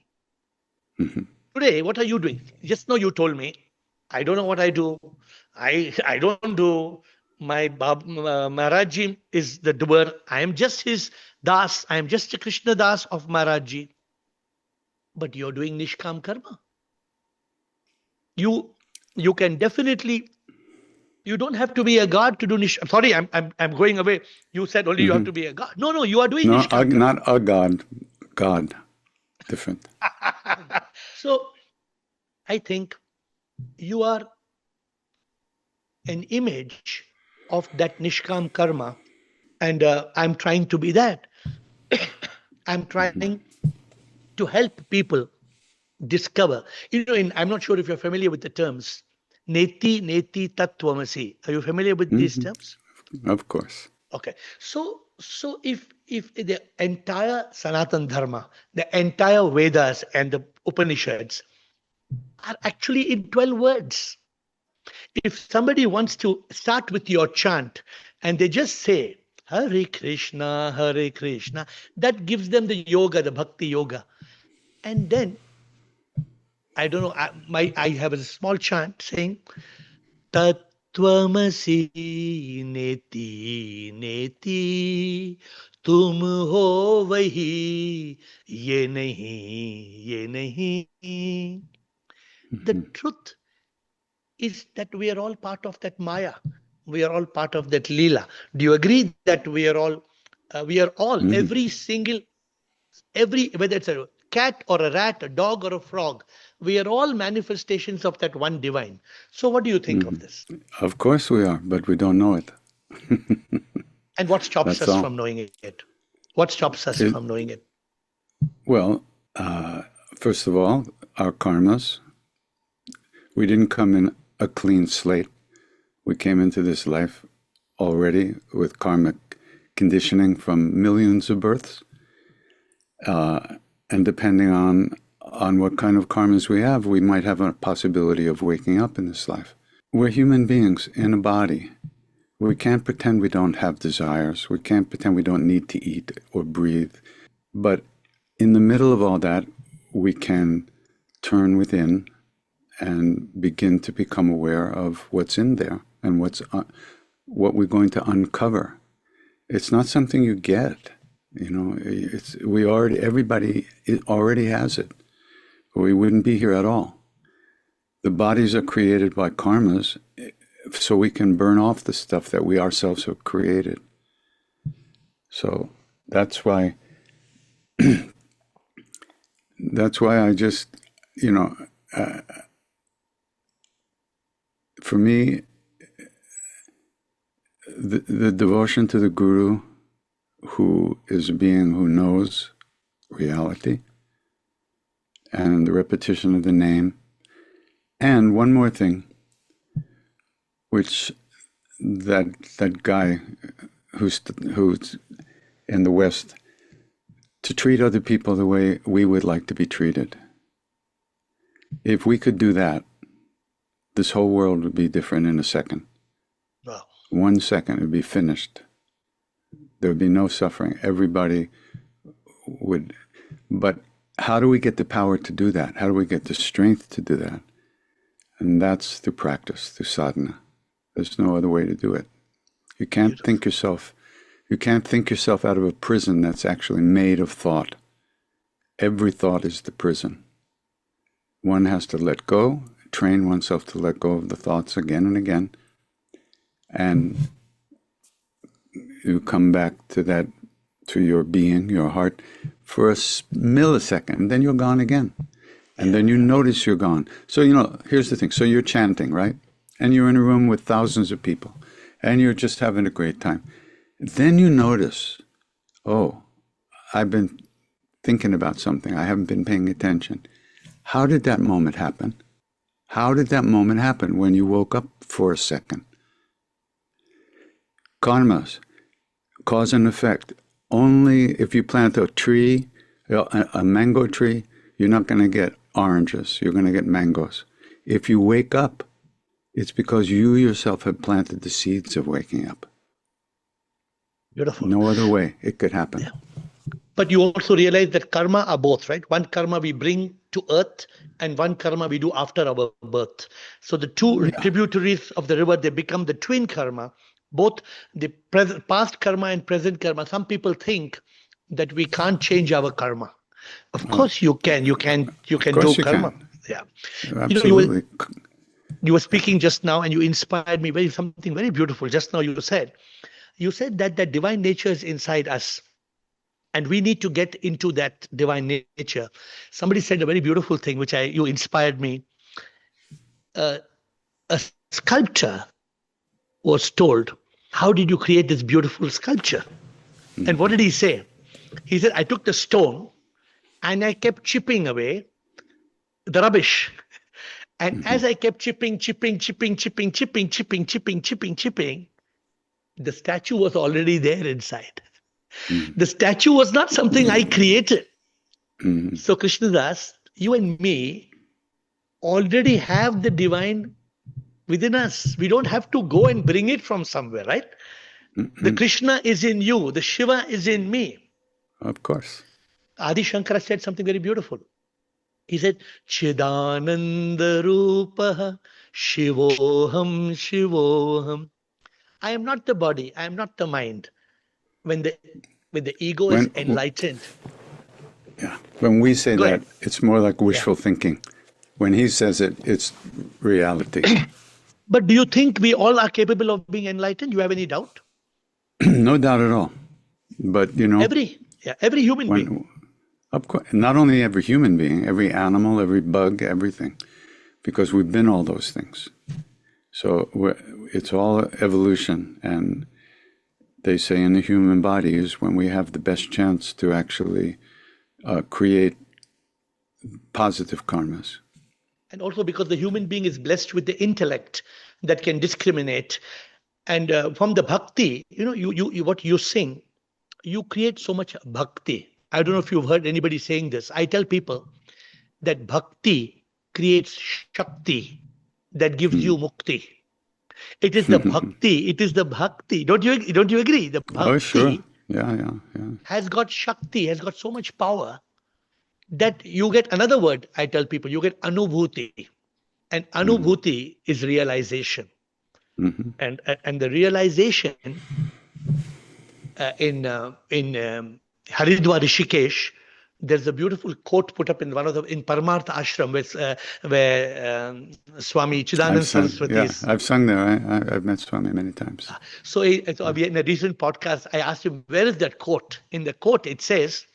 Speaker 2: Today, what are you doing? Just now you told me, I don't know what I do. I don't do. My Maharaj-ji is the doer. I am just his das. I am just a Krishna das of Maharaj-ji. But you're doing Nishkam Karma. You can definitely. You don't have to be a god to do Nishkam. Sorry, I'm going away. You said only you have to be a god. No, you are doing
Speaker 1: No,
Speaker 2: Nishkam Karma.
Speaker 1: not a god. God. Different.
Speaker 2: So I think you are an image of that Nishkam Karma And I'm trying to be that. I'm trying to help people discover. I'm not sure if you're familiar with the terms. Neti, neti, tattvamasi. Are you familiar with these terms?
Speaker 1: Of course.
Speaker 2: Okay. So if the entire Sanatan Dharma, the entire Vedas and the Upanishads are actually in 12 words. If somebody wants to start with your chant and they just say Hare Krishna, Hare Krishna, that gives them the yoga, the bhakti yoga. And then I don't know, I have a small chant saying Tattvamasi neti neti tum ho vahi ye nahi ye nahi. The truth is that we are all part of that Maya. We are all part of that Leela. Do you agree that every, whether it's a cat or a rat, a dog or a frog, we are all manifestations of that one divine. So what do you think of this?
Speaker 1: Of course we are, but we don't know it.
Speaker 2: And what stops
Speaker 1: That's
Speaker 2: us
Speaker 1: all.
Speaker 2: from knowing it? What stops us from knowing it?
Speaker 1: Well, first of all, our karmas. We didn't come in a clean slate. We came into this life already with karmic conditioning from millions of births. And depending on what kind of karmas we have, we might have a possibility of waking up in this life. We're human beings in a body. We can't pretend we don't have desires. We can't pretend we don't need to eat or breathe. But in the middle of all that, we can turn within and begin to become aware of what's in there and what we're going to uncover. It's not something you get. Everybody already has it. We wouldn't be here at all. The bodies are created by karmas so we can burn off the stuff that we ourselves have created. So that's why I just, for me, the devotion to the Guru, who is a being who knows reality, and the repetition of the name. And one more thing, which that guy who's in the West, to treat other people the way we would like to be treated. If we could do that, this whole world would be different in a second.
Speaker 2: Wow.
Speaker 1: 1 second, it would be finished. There would be no suffering. Everybody would. But how do we get the power to do that? How do we get the strength to do that? And that's through practice, through sadhana. There's no other way to do it. You can't think yourself out of a prison that's actually made of thought. Every thought is the prison. One has to let go, train oneself to let go of the thoughts again and again. And you come back to your being, your heart, for a millisecond, and then you're gone again. And then you notice you're gone. So, here's the thing. So you're chanting, right? And you're in a room with thousands of people, and you're just having a great time. Then you notice, oh, I've been thinking about something. I haven't been paying attention. How did that moment happen? How did that moment happen when you woke up for a second? Karmas, cause and effect. Only if you plant a tree, a mango tree, you're not going to get oranges. You're going to get mangoes. If you wake up, it's because you yourself have planted the seeds of waking up.
Speaker 2: Beautiful.
Speaker 1: No other way it could happen.
Speaker 2: Yeah. But you also realize that karma are both, right? One karma we bring to earth and one karma we do after our birth. So the two tributaries of the river, they become the twin karma, both the past karma and present karma. Some people think that we can't change our karma. Of course you can. You can do karma. Yeah.
Speaker 1: Absolutely.
Speaker 2: You were speaking just now and you inspired me something very beautiful. Just now you said that the divine nature is inside us. And we need to get into that divine nature. Somebody said a very beautiful thing, which you inspired me. A sculptor was told how did you create this beautiful sculpture? And what did he say? He said, I took the stone and I kept chipping away the rubbish. And as I kept chipping, the statue was already there inside. The statue was not something I created. So Krishnadas, you and me already have the divine within us. We don't have to go and bring it from somewhere, right? The Krishna is in you. The Shiva is in me.
Speaker 1: Of course.
Speaker 2: Adi Shankara said something very beautiful. He said, Chidananda Rupaha Shivoham Shivoham. I am not the body. I am not the mind. When the ego is enlightened.
Speaker 1: Yeah. When we say
Speaker 2: Go
Speaker 1: that,
Speaker 2: ahead.
Speaker 1: it's more like wishful thinking. When he says it, it's reality.
Speaker 2: But do you think we all are capable of being enlightened? You have any doubt?
Speaker 1: No doubt at all. But, you know,
Speaker 2: Every human being.
Speaker 1: of course, not only every human being, every animal, every bug, everything, because we've been all those things. So it's all evolution. And they say in the human body is when we have the best chance to actually create positive karmas.
Speaker 2: And also because the human being is blessed with the intellect that can discriminate. And from the bhakti, you know, you what you sing, you create so much bhakti. I don't know if you've heard anybody saying this. I tell people that bhakti creates Shakti that gives you mukti. It is the bhakti. It is the bhakti. Don't you agree? The bhakti
Speaker 1: Sure. Yeah.
Speaker 2: has got Shakti, has got so much power that you get another word. I tell people you get anubhuti, and anubhuti is realization. And the realization in Haridwar Rishikesh, there's a beautiful quote put up in in Paramartha Ashram where Swami Chidanand Saraswati is.
Speaker 1: I've sung there. I've met Swami many times.
Speaker 2: So in a recent podcast, I asked him, where is that quote? In the quote, it says,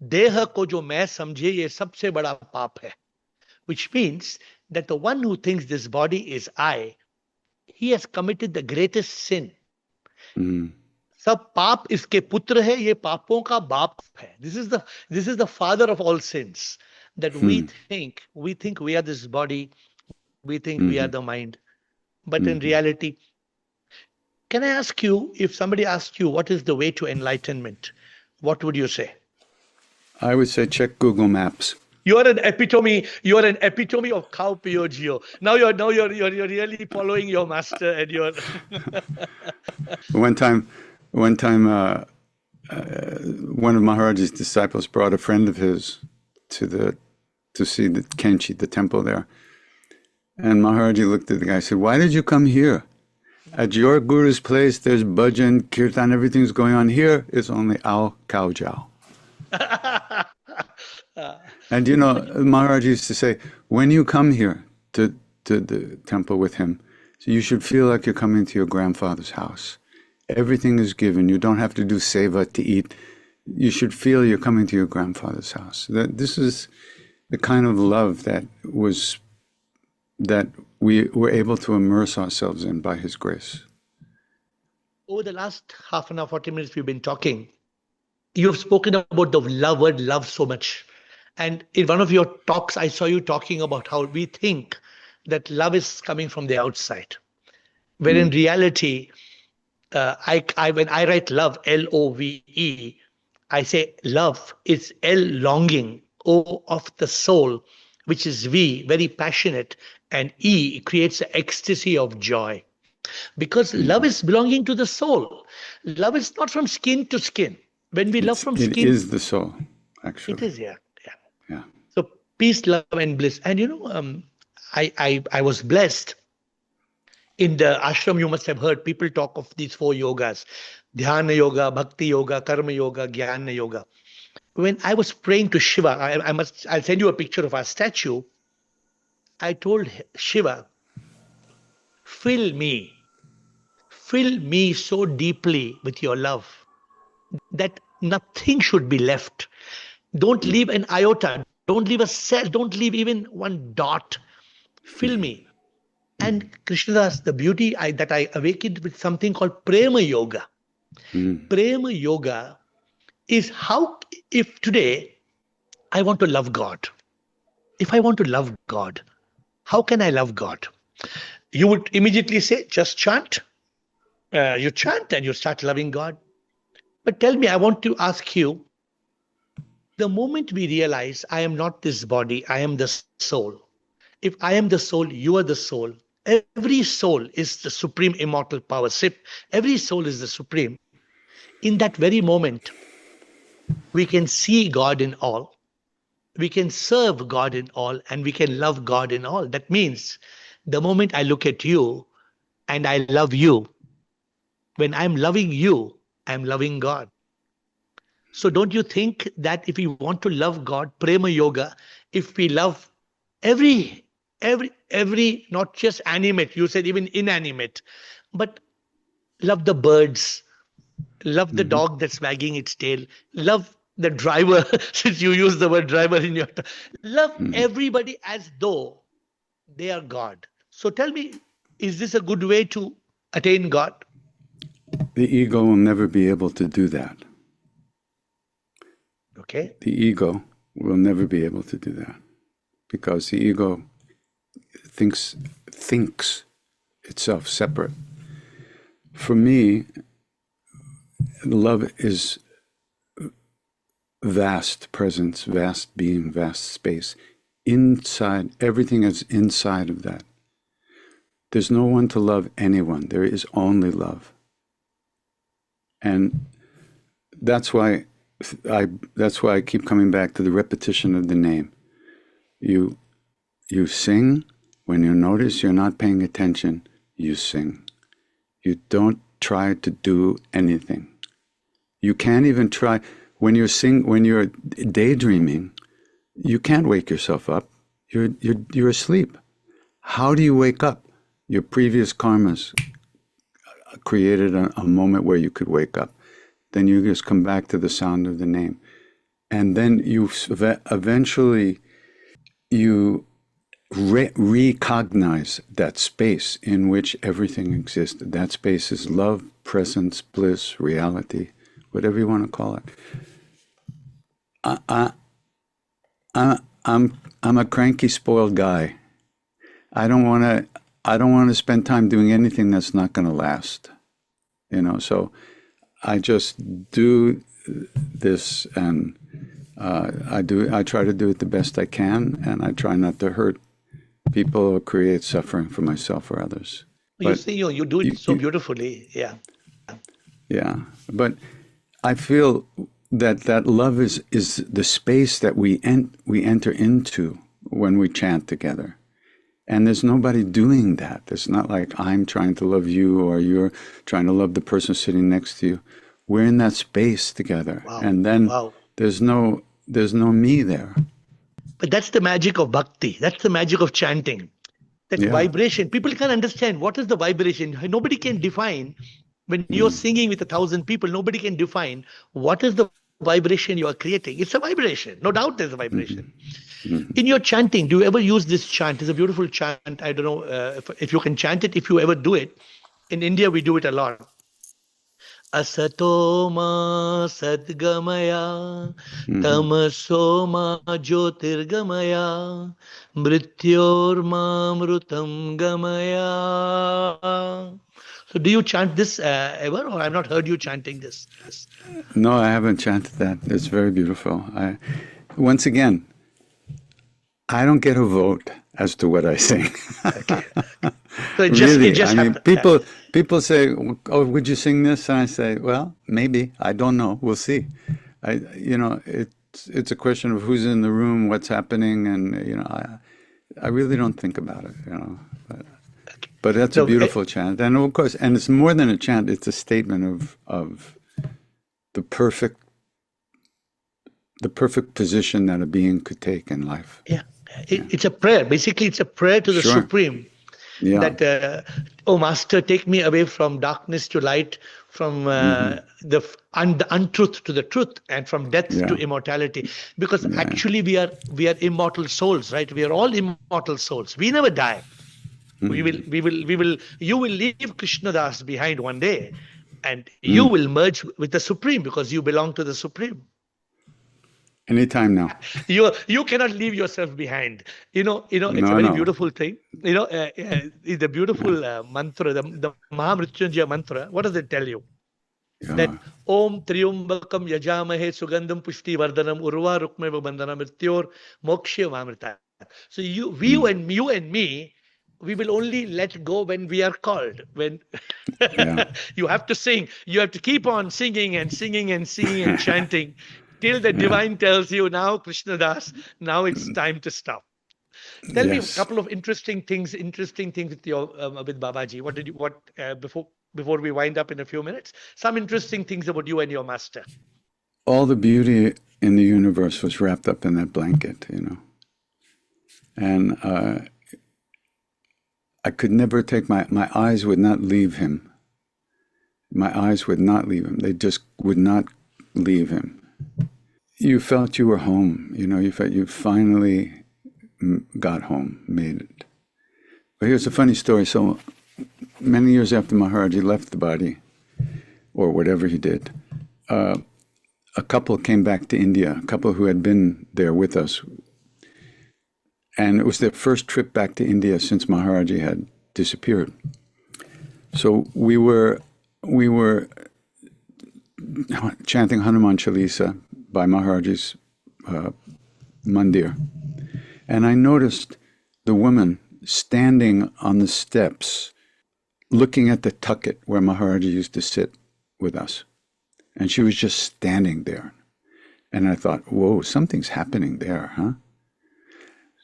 Speaker 2: Deha ko jo main samjhe ye sabse bada paap hai. Which means that the one who thinks this body is I, he has committed the greatest sin. सब पाप इसके पुत्र है, ये पापों का बाप है. This is the father of all sins. That we think we are this body, we think we are the mind, but in reality, can I ask you, if somebody asks you what is the way to enlightenment, what would you say?
Speaker 1: I would say check Google Maps.
Speaker 2: You are an epitome of cow Geo. Now you're really following your master, and you're
Speaker 1: One time, one of Maharaj's disciples brought a friend of his to see the Kenchi, the temple there. And Maharaj-ji looked at the guy and said, "Why did you come here? At your guru's place, there's bhajan, kirtan, everything's going on. Here is only ao, cow, jow." And you know, Maharaj used to say, when you come here to the temple with him, so you should feel like you're coming to your grandfather's house. Everything is given. You don't have to do seva to eat. You should feel you're coming to your grandfather's house. This is the kind of love that we were able to immerse ourselves in by his grace.
Speaker 2: Over the last half an hour, 40 minutes we've been talking, you've spoken about the word love so much. And in one of your talks, I saw you talking about how we think that love is coming from the outside. Where in reality, when I write love, L-O-V-E, I say love is L, longing, O of the soul, which is V, very passionate, and E creates the ecstasy of joy. Because love is belonging to the soul. Love is not from skin to skin. When we love from skin...
Speaker 1: It is the soul, actually.
Speaker 2: It is, yeah. So peace, love, and bliss. And you know, I was blessed. In the ashram, you must have heard people talk of these 4 yogas: Dhyana yoga, Bhakti yoga, Karma yoga, Jnana yoga. When I was praying to Shiva, I'll send you a picture of our statue. I told Shiva, fill me so deeply with your love that nothing should be left. Don't leave an iota, don't leave a cell, don't leave even one dot. Fill me. And Krishnadas, the beauty that I awakened with something called Prema Yoga. Prema Yoga is how, if today I want to love God, if I want to love God, how can I love God? You would immediately say, just chant. You chant and you start loving God. But tell me, I want to ask you, the moment we realize I am not this body, I am the soul. If I am the soul, you are the soul. Every soul is the supreme immortal power. Every soul is the supreme. In that very moment, we can see God in all. We can serve God in all, and we can love God in all. That means the moment I look at you and I love you, when I'm loving you, I'm loving God. So don't you think that if we want to love God, Prema Yoga, if we love every, not just animate, you said even inanimate, but love the birds, love the dog that's wagging its tail, love the driver, since you use the word driver in your, love everybody as though they are God. So tell me, is this a good way to attain God?
Speaker 1: The ego will never be able to do that.
Speaker 2: Okay.
Speaker 1: The ego will never be able to do that because the ego thinks itself separate. For me, love is vast presence, vast being, vast space. Inside, everything is inside of that. There's no one to love anyone. There is only love. And that's why I keep coming back to the repetition of the name. You sing. When you notice you're not paying attention, you sing. You don't try to do anything. You can't even try. When you're daydreaming, you can't wake yourself up. You're asleep. How do you wake up? Your previous karmas created a moment where you could wake up. Then you just come back to the sound of the name. And then you eventually recognize that space in which everything exists. That space is love, presence, bliss, reality, whatever you want to call it. I'm a cranky, spoiled guy. I don't want to spend time doing anything that's not going to last. So I just do this, and I try to do it the best I can, and I try not to hurt people or create suffering for myself or others.
Speaker 2: You see, you do it so beautifully. Yeah.
Speaker 1: Yeah. But I feel that love is the space that we enter into when we chant together. And there's nobody doing that. It's not like I'm trying to love you or you're trying to love the person sitting next to you. We're in that space together.
Speaker 2: Wow.
Speaker 1: And then there's no me there.
Speaker 2: But that's the magic of bhakti. That's the magic of chanting. That vibration. People can't understand what is the vibration. Nobody can define. When you're singing with 1,000 people, nobody can define what is the vibration you are creating. It's a vibration. No doubt there's a vibration. In your chanting, do you ever use this chant? It's a beautiful chant. I don't know if you can chant it, if you ever do it. In India, we do it a lot. Asatoma Sadgamaya, Tamasoma Jyotirgamaya, Mrityorma Amritamgamaya. So do you chant this ever, or I've not heard you chanting this?
Speaker 1: No, I haven't chanted that. It's very beautiful. Once again, I don't get a vote as to what I sing.
Speaker 2: Okay. So it just
Speaker 1: people say, "Oh, would you sing this?" And I say, "Well, maybe. I don't know. We'll see." It's a question of who's in the room, what's happening, and I really don't think about it. But that's a beautiful chant, and of course, and it's more than a chant. It's a statement of the perfect position that a being could take in life.
Speaker 2: Yeah. It's a prayer. Basically, it's a prayer to the Supreme.
Speaker 1: Yeah.
Speaker 2: That, oh Master, take me away from darkness to light, from the untruth to the truth, and from death to immortality. Because actually we are immortal souls, right? We are all immortal souls. We never die. You will leave Krishnadas behind one day, and you will merge with the Supreme because you belong to the Supreme.
Speaker 1: Anytime now.
Speaker 2: You cannot leave yourself behind. It's a very beautiful thing. The beautiful mantra, the Mahamrityunjaya mantra. What does it tell you? That Om Triumbakam Yajamahe Sugandham Pushti Vardhanam Urva Rukmeva Bandhanam Mrityor Mokshya Mamrita. So you and me, we will only let go when we are called. When you have to sing, you have to keep on singing and singing and singing and chanting till the divine tells you, now Krishnadas, now it's time to stop. Tell me a couple of interesting things with your with Babaji. Before we wind up in a few minutes? Some interesting things about you and your master.
Speaker 1: All the beauty in the universe was wrapped up in that blanket, and I could never take my eyes would not leave him. My eyes would not leave him. They just would not leave him. You felt you were home. You felt you finally got home, made it. But here's a funny story. So many years after Maharaj-ji left the body, or whatever he did, a couple came back to India, a couple who had been there with us. And it was their first trip back to India since Maharaj-ji had disappeared. So we were chanting Hanuman Chalisa by Maharaj-ji's mandir. And I noticed the woman standing on the steps, looking at the tucket where Maharaj-ji used to sit with us. And she was just standing there. And I thought, whoa, something's happening there, huh?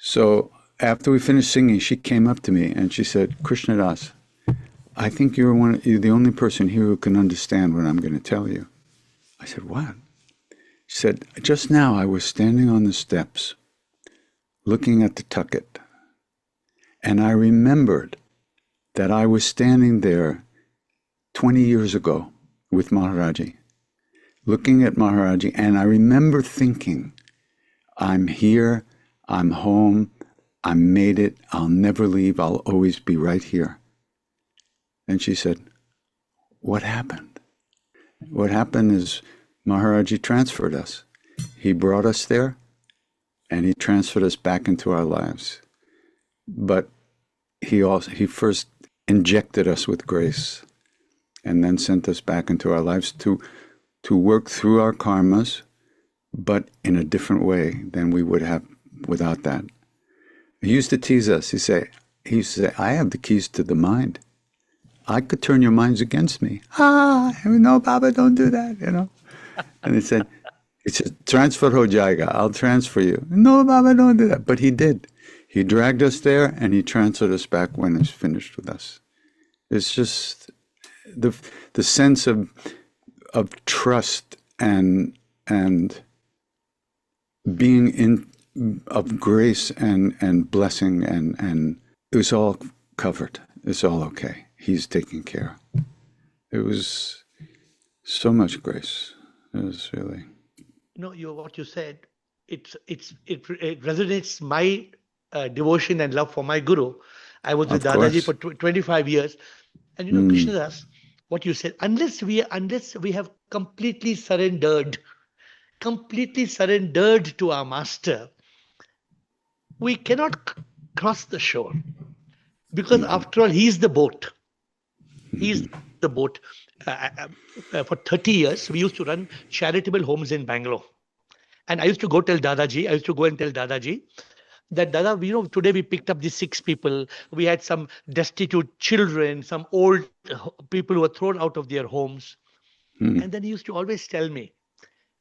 Speaker 1: So after we finished singing, she came up to me and she said, Krishnadas, I think you're the only person here who can understand what I'm going to tell you. I said, what? She said, just now I was standing on the steps, looking at the tucket, and I remembered that I was standing there 20 years ago with Maharaj-ji, looking at Maharaj-ji, and I remember thinking, I'm here, I'm home, I made it, I'll never leave, I'll always be right here. And she said, what happened? What happened is Maharaj-ji transferred us. He brought us there, and he transferred us back into our lives. But he first injected us with grace, and then sent us back into our lives to work through our karmas, but in a different way than we would have without that. He used to tease us. He used to say, I have the keys to the mind. I could turn your minds against me. No, Baba, don't do that, And he said, transfer ho jayega, I'll transfer you. No, Baba, don't do that. But he did. He dragged us there, and he transferred us back when he was finished with us. It's just the sense of trust and being of grace and blessing, and it was all covered. It's all okay. He's taking care. It was so much grace. It was really.
Speaker 2: What you said, it resonates my devotion and love for my guru. I was with Dadaji for 25 years, and Krishnadas, what you said, unless we have completely surrendered to our master, we cannot cross the shore, because after all, he's the boat. He's the boat. For 30 years, we used to run charitable homes in Bangalore. And I used to go and tell Dadaji that, Dada, today we picked up these 6 people. We had some destitute children, some old people who were thrown out of their homes. And then he used to always tell me,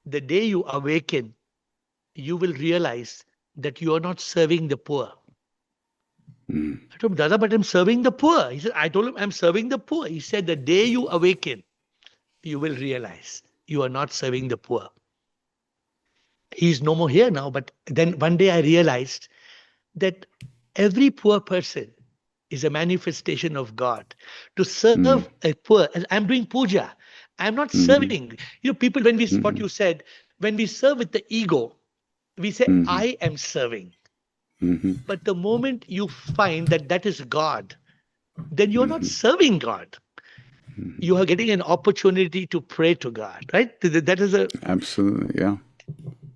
Speaker 2: the day you awaken, you will realize that you are not serving the poor. I told him, Dada, but I'm serving the poor. He said, I told him, I'm serving the poor. He said, the day you awaken, you will realize you are not serving the poor. He's no more here now, but then one day I realized that every poor person is a manifestation of God. To serve a poor, and I'm doing puja. I'm not serving. People, what you said, when we serve with the ego, we say, I am serving. But the moment you find that is God, then you're not serving God. You are getting an opportunity to pray to God, right? That is a
Speaker 1: Absolutely, yeah.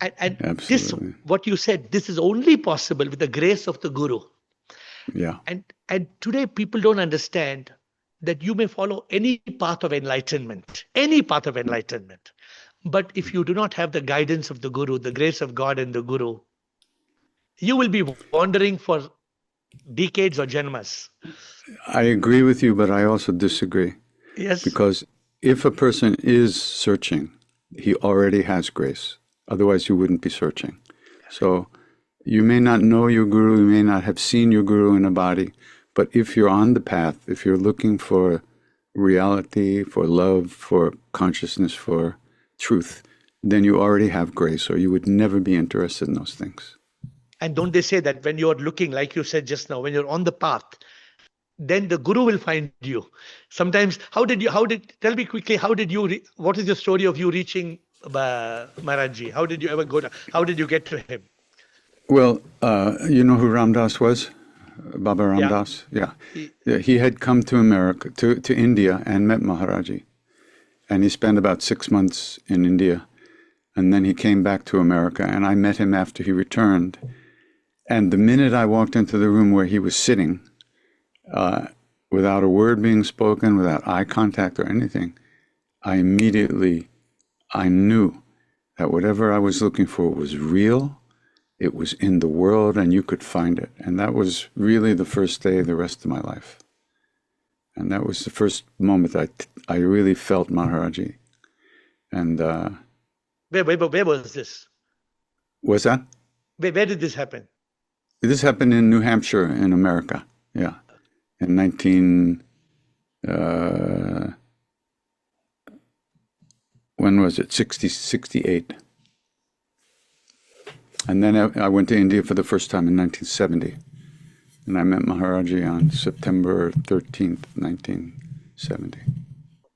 Speaker 2: and this,
Speaker 1: Absolutely.
Speaker 2: what you said, this is only possible with the grace of the Guru.
Speaker 1: Yeah.
Speaker 2: And today people don't understand that you may follow any path of enlightenment, but if you do not have the guidance of the Guru, the grace of God and the Guru, you will be wandering for decades or janmas.
Speaker 1: I agree with you, but I also disagree.
Speaker 2: Yes.
Speaker 1: Because if a person is searching, he already has grace. Otherwise, you wouldn't be searching. So you may not know your guru, you may not have seen your guru in a body, but if you're on the path, if you're looking for reality, for love, for consciousness, for truth, then you already have grace, or you would never be interested in those things.
Speaker 2: And don't they say that when you're looking, like you said just now, when you're on the path, then the Guru will find you. Sometimes, tell me quickly, what is the story of you reaching Maharaj-ji? How did you ever how did you get to him?
Speaker 1: Well, you know who Ramdas was? Baba
Speaker 2: Yeah.
Speaker 1: Ramdas? Yeah. He had come to America, to India, and met Maharaj-ji. And he spent about 6 months in India. And then he came back to America, and I met him after he returned. And the minute I walked into the room where he was sitting, without a word being spoken, without eye contact or anything, I knew that whatever I was looking for was real, it was in the world, and you could find it. And that was really the first day of the rest of my life. And that was the first moment I really felt Maharaj-ji. And
Speaker 2: where was this?
Speaker 1: was that?
Speaker 2: Where did this happen?
Speaker 1: This happened in New Hampshire in America, yeah, in 68. And then I went to India for the first time in 1970. And I met Maharaj-ji on September 13th, 1970.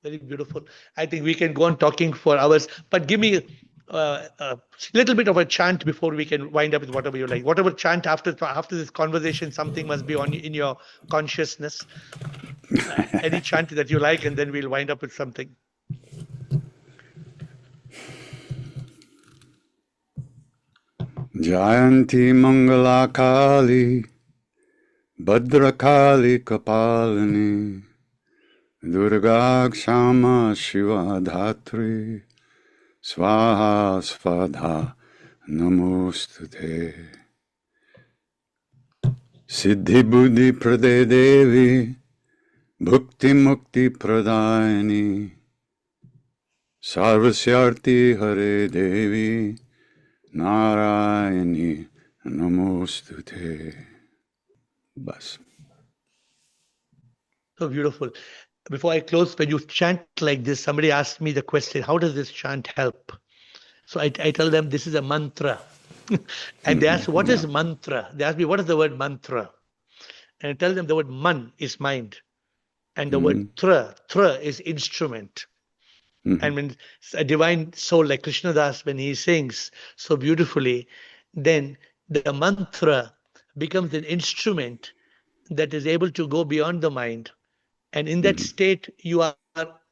Speaker 2: Very beautiful. I think we can go on talking for hours, but give me a little bit of a chant before we can wind up with whatever you like. Whatever chant after this conversation, something must be in your consciousness. Any chant that you like, and then we'll wind up with something.
Speaker 1: Jayanti Mangala Kali Bhadra Kali Kapalini Durga Kshama Shiva Dhatri Swaha Svadha Namostute Siddhi Buddhi Prade Devi Bhukti Mukti Pradayani Sarvasyarti Hare Devi Narayani Namostute. Bas.
Speaker 2: So beautiful. Before I close, when you chant like this, somebody asked me the question, how does this chant help? So I tell them this is a mantra. And they ask, what is mantra? They ask me, what is the word mantra? And I tell them the word man is mind. And the word tra is instrument. And when a divine soul like Krishna Das, when he sings so beautifully, then the mantra becomes an instrument that is able to go beyond the mind. And in that state, your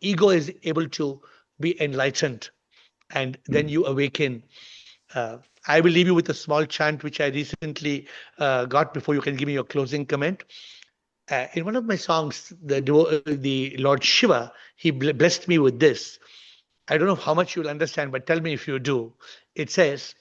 Speaker 2: ego is able to be enlightened. And then you awaken. I will leave you with a small chant which I recently got before you can give me your closing comment. In one of my songs, the Lord Shiva, he blessed me with this. I don't know how much you'll understand, but tell me if you do. It says,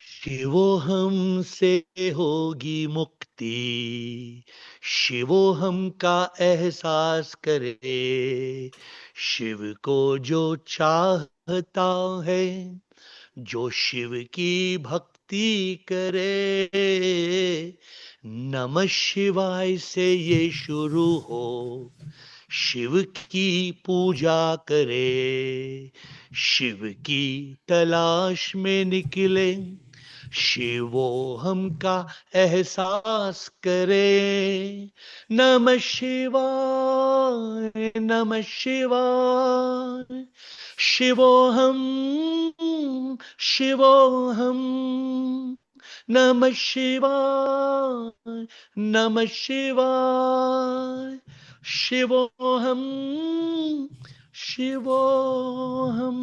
Speaker 2: शिवोहम से होगी मुक्ति शिवोहम का एहसास करे शिव को जो चाहता है जो शिव की भक्ति करे नमः शिवाय से ये शुरू हो शिव की पूजा करे शिव की तलाश में निकले शिवोहम का एहसास करे नमः शिवाय नमः शिवाय शिवोहम शिवोहम नमः शिवाय नमः शिवाय Shivoham, Shivoham.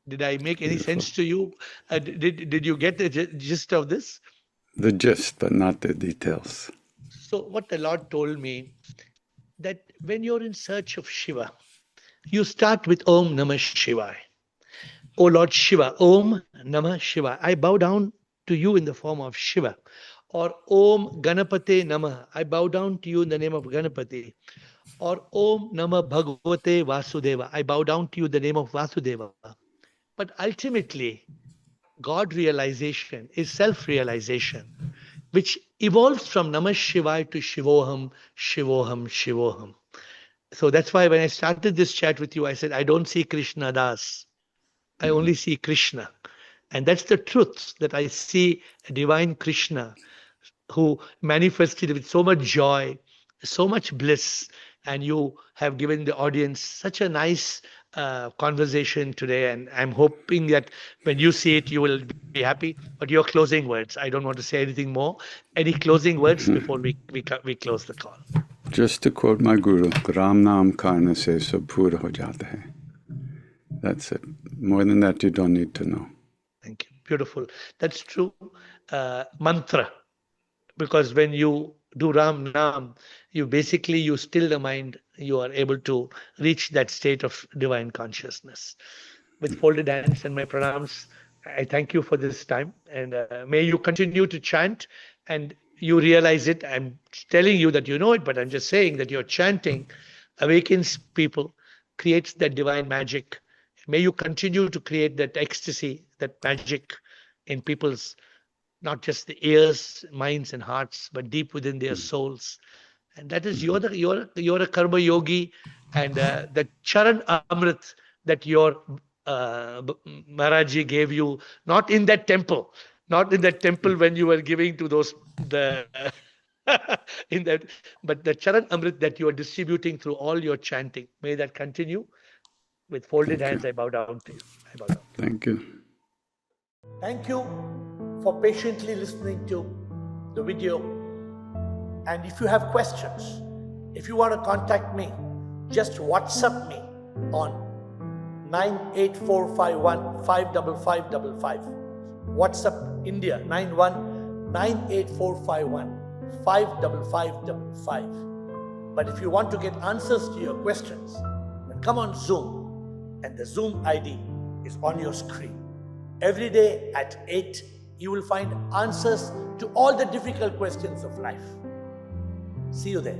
Speaker 2: Did I make any
Speaker 1: Beautiful.
Speaker 2: sense to you? Did you get the gist of this?
Speaker 1: The gist, but not the details.
Speaker 2: So what the Lord told me, that when you're in search of Shiva, you start with Om Namah Shivaya. O Lord Shiva, Om Namah Shiva. I bow down to you in the form of Shiva. Or Om Ganapate Namah. I bow down to you in the name of Ganapati. Or Om Namah Bhagavate Vasudeva. I bow down to you in the name of Vasudeva. But ultimately, God realization is self realization, which evolves from Namah Shivaya to Shivoham, Shivoham, Shivoham. So that's why when I started this chat with you, I said, I don't see Krishna Das. I only see Krishna. And that's the truth, that I see a divine Krishna who manifested with so much joy, so much bliss. And you have given the audience such a nice conversation today. And I'm hoping that when you see it, you will be happy. But your closing words, I don't want to say anything more. Any closing words before we close the call?
Speaker 1: Just to quote my guru, Ram Naam Karna se sab pura ho jata hai. That's it. More than that, you don't need to know.
Speaker 2: Thank you. Beautiful. That's true. Mantra. Because when you do Ram Nam, you still the mind, you are able to reach that state of divine consciousness. With folded hands and my pranams, I thank you for this time, and may you continue to chant and you realize it. I'm telling you that you know it, but I'm just saying that your chanting awakens people, creates that divine magic. May you continue to create that ecstasy, that magic in people's, not just the ears, minds, and hearts, but deep within their souls. And that is you're a karma yogi, and the Charan Amrit that your Maharaj-ji gave you, not in that temple, not in that temple when you were giving to those the in that, but the Charan Amrit that you are distributing through all your chanting. May that continue. With folded
Speaker 1: Thank
Speaker 2: hands,
Speaker 1: you.
Speaker 2: I bow down to you. I bow down.
Speaker 1: Thank you.
Speaker 4: Thank you for patiently listening to the video. And if you have questions, if you want to contact me, just WhatsApp me on 98451 55555. WhatsApp India 919845155555. But if you want to get answers to your questions, then come on Zoom, and the Zoom ID is on your screen. Every day at 8, you will find answers to all the difficult questions of life. See you there.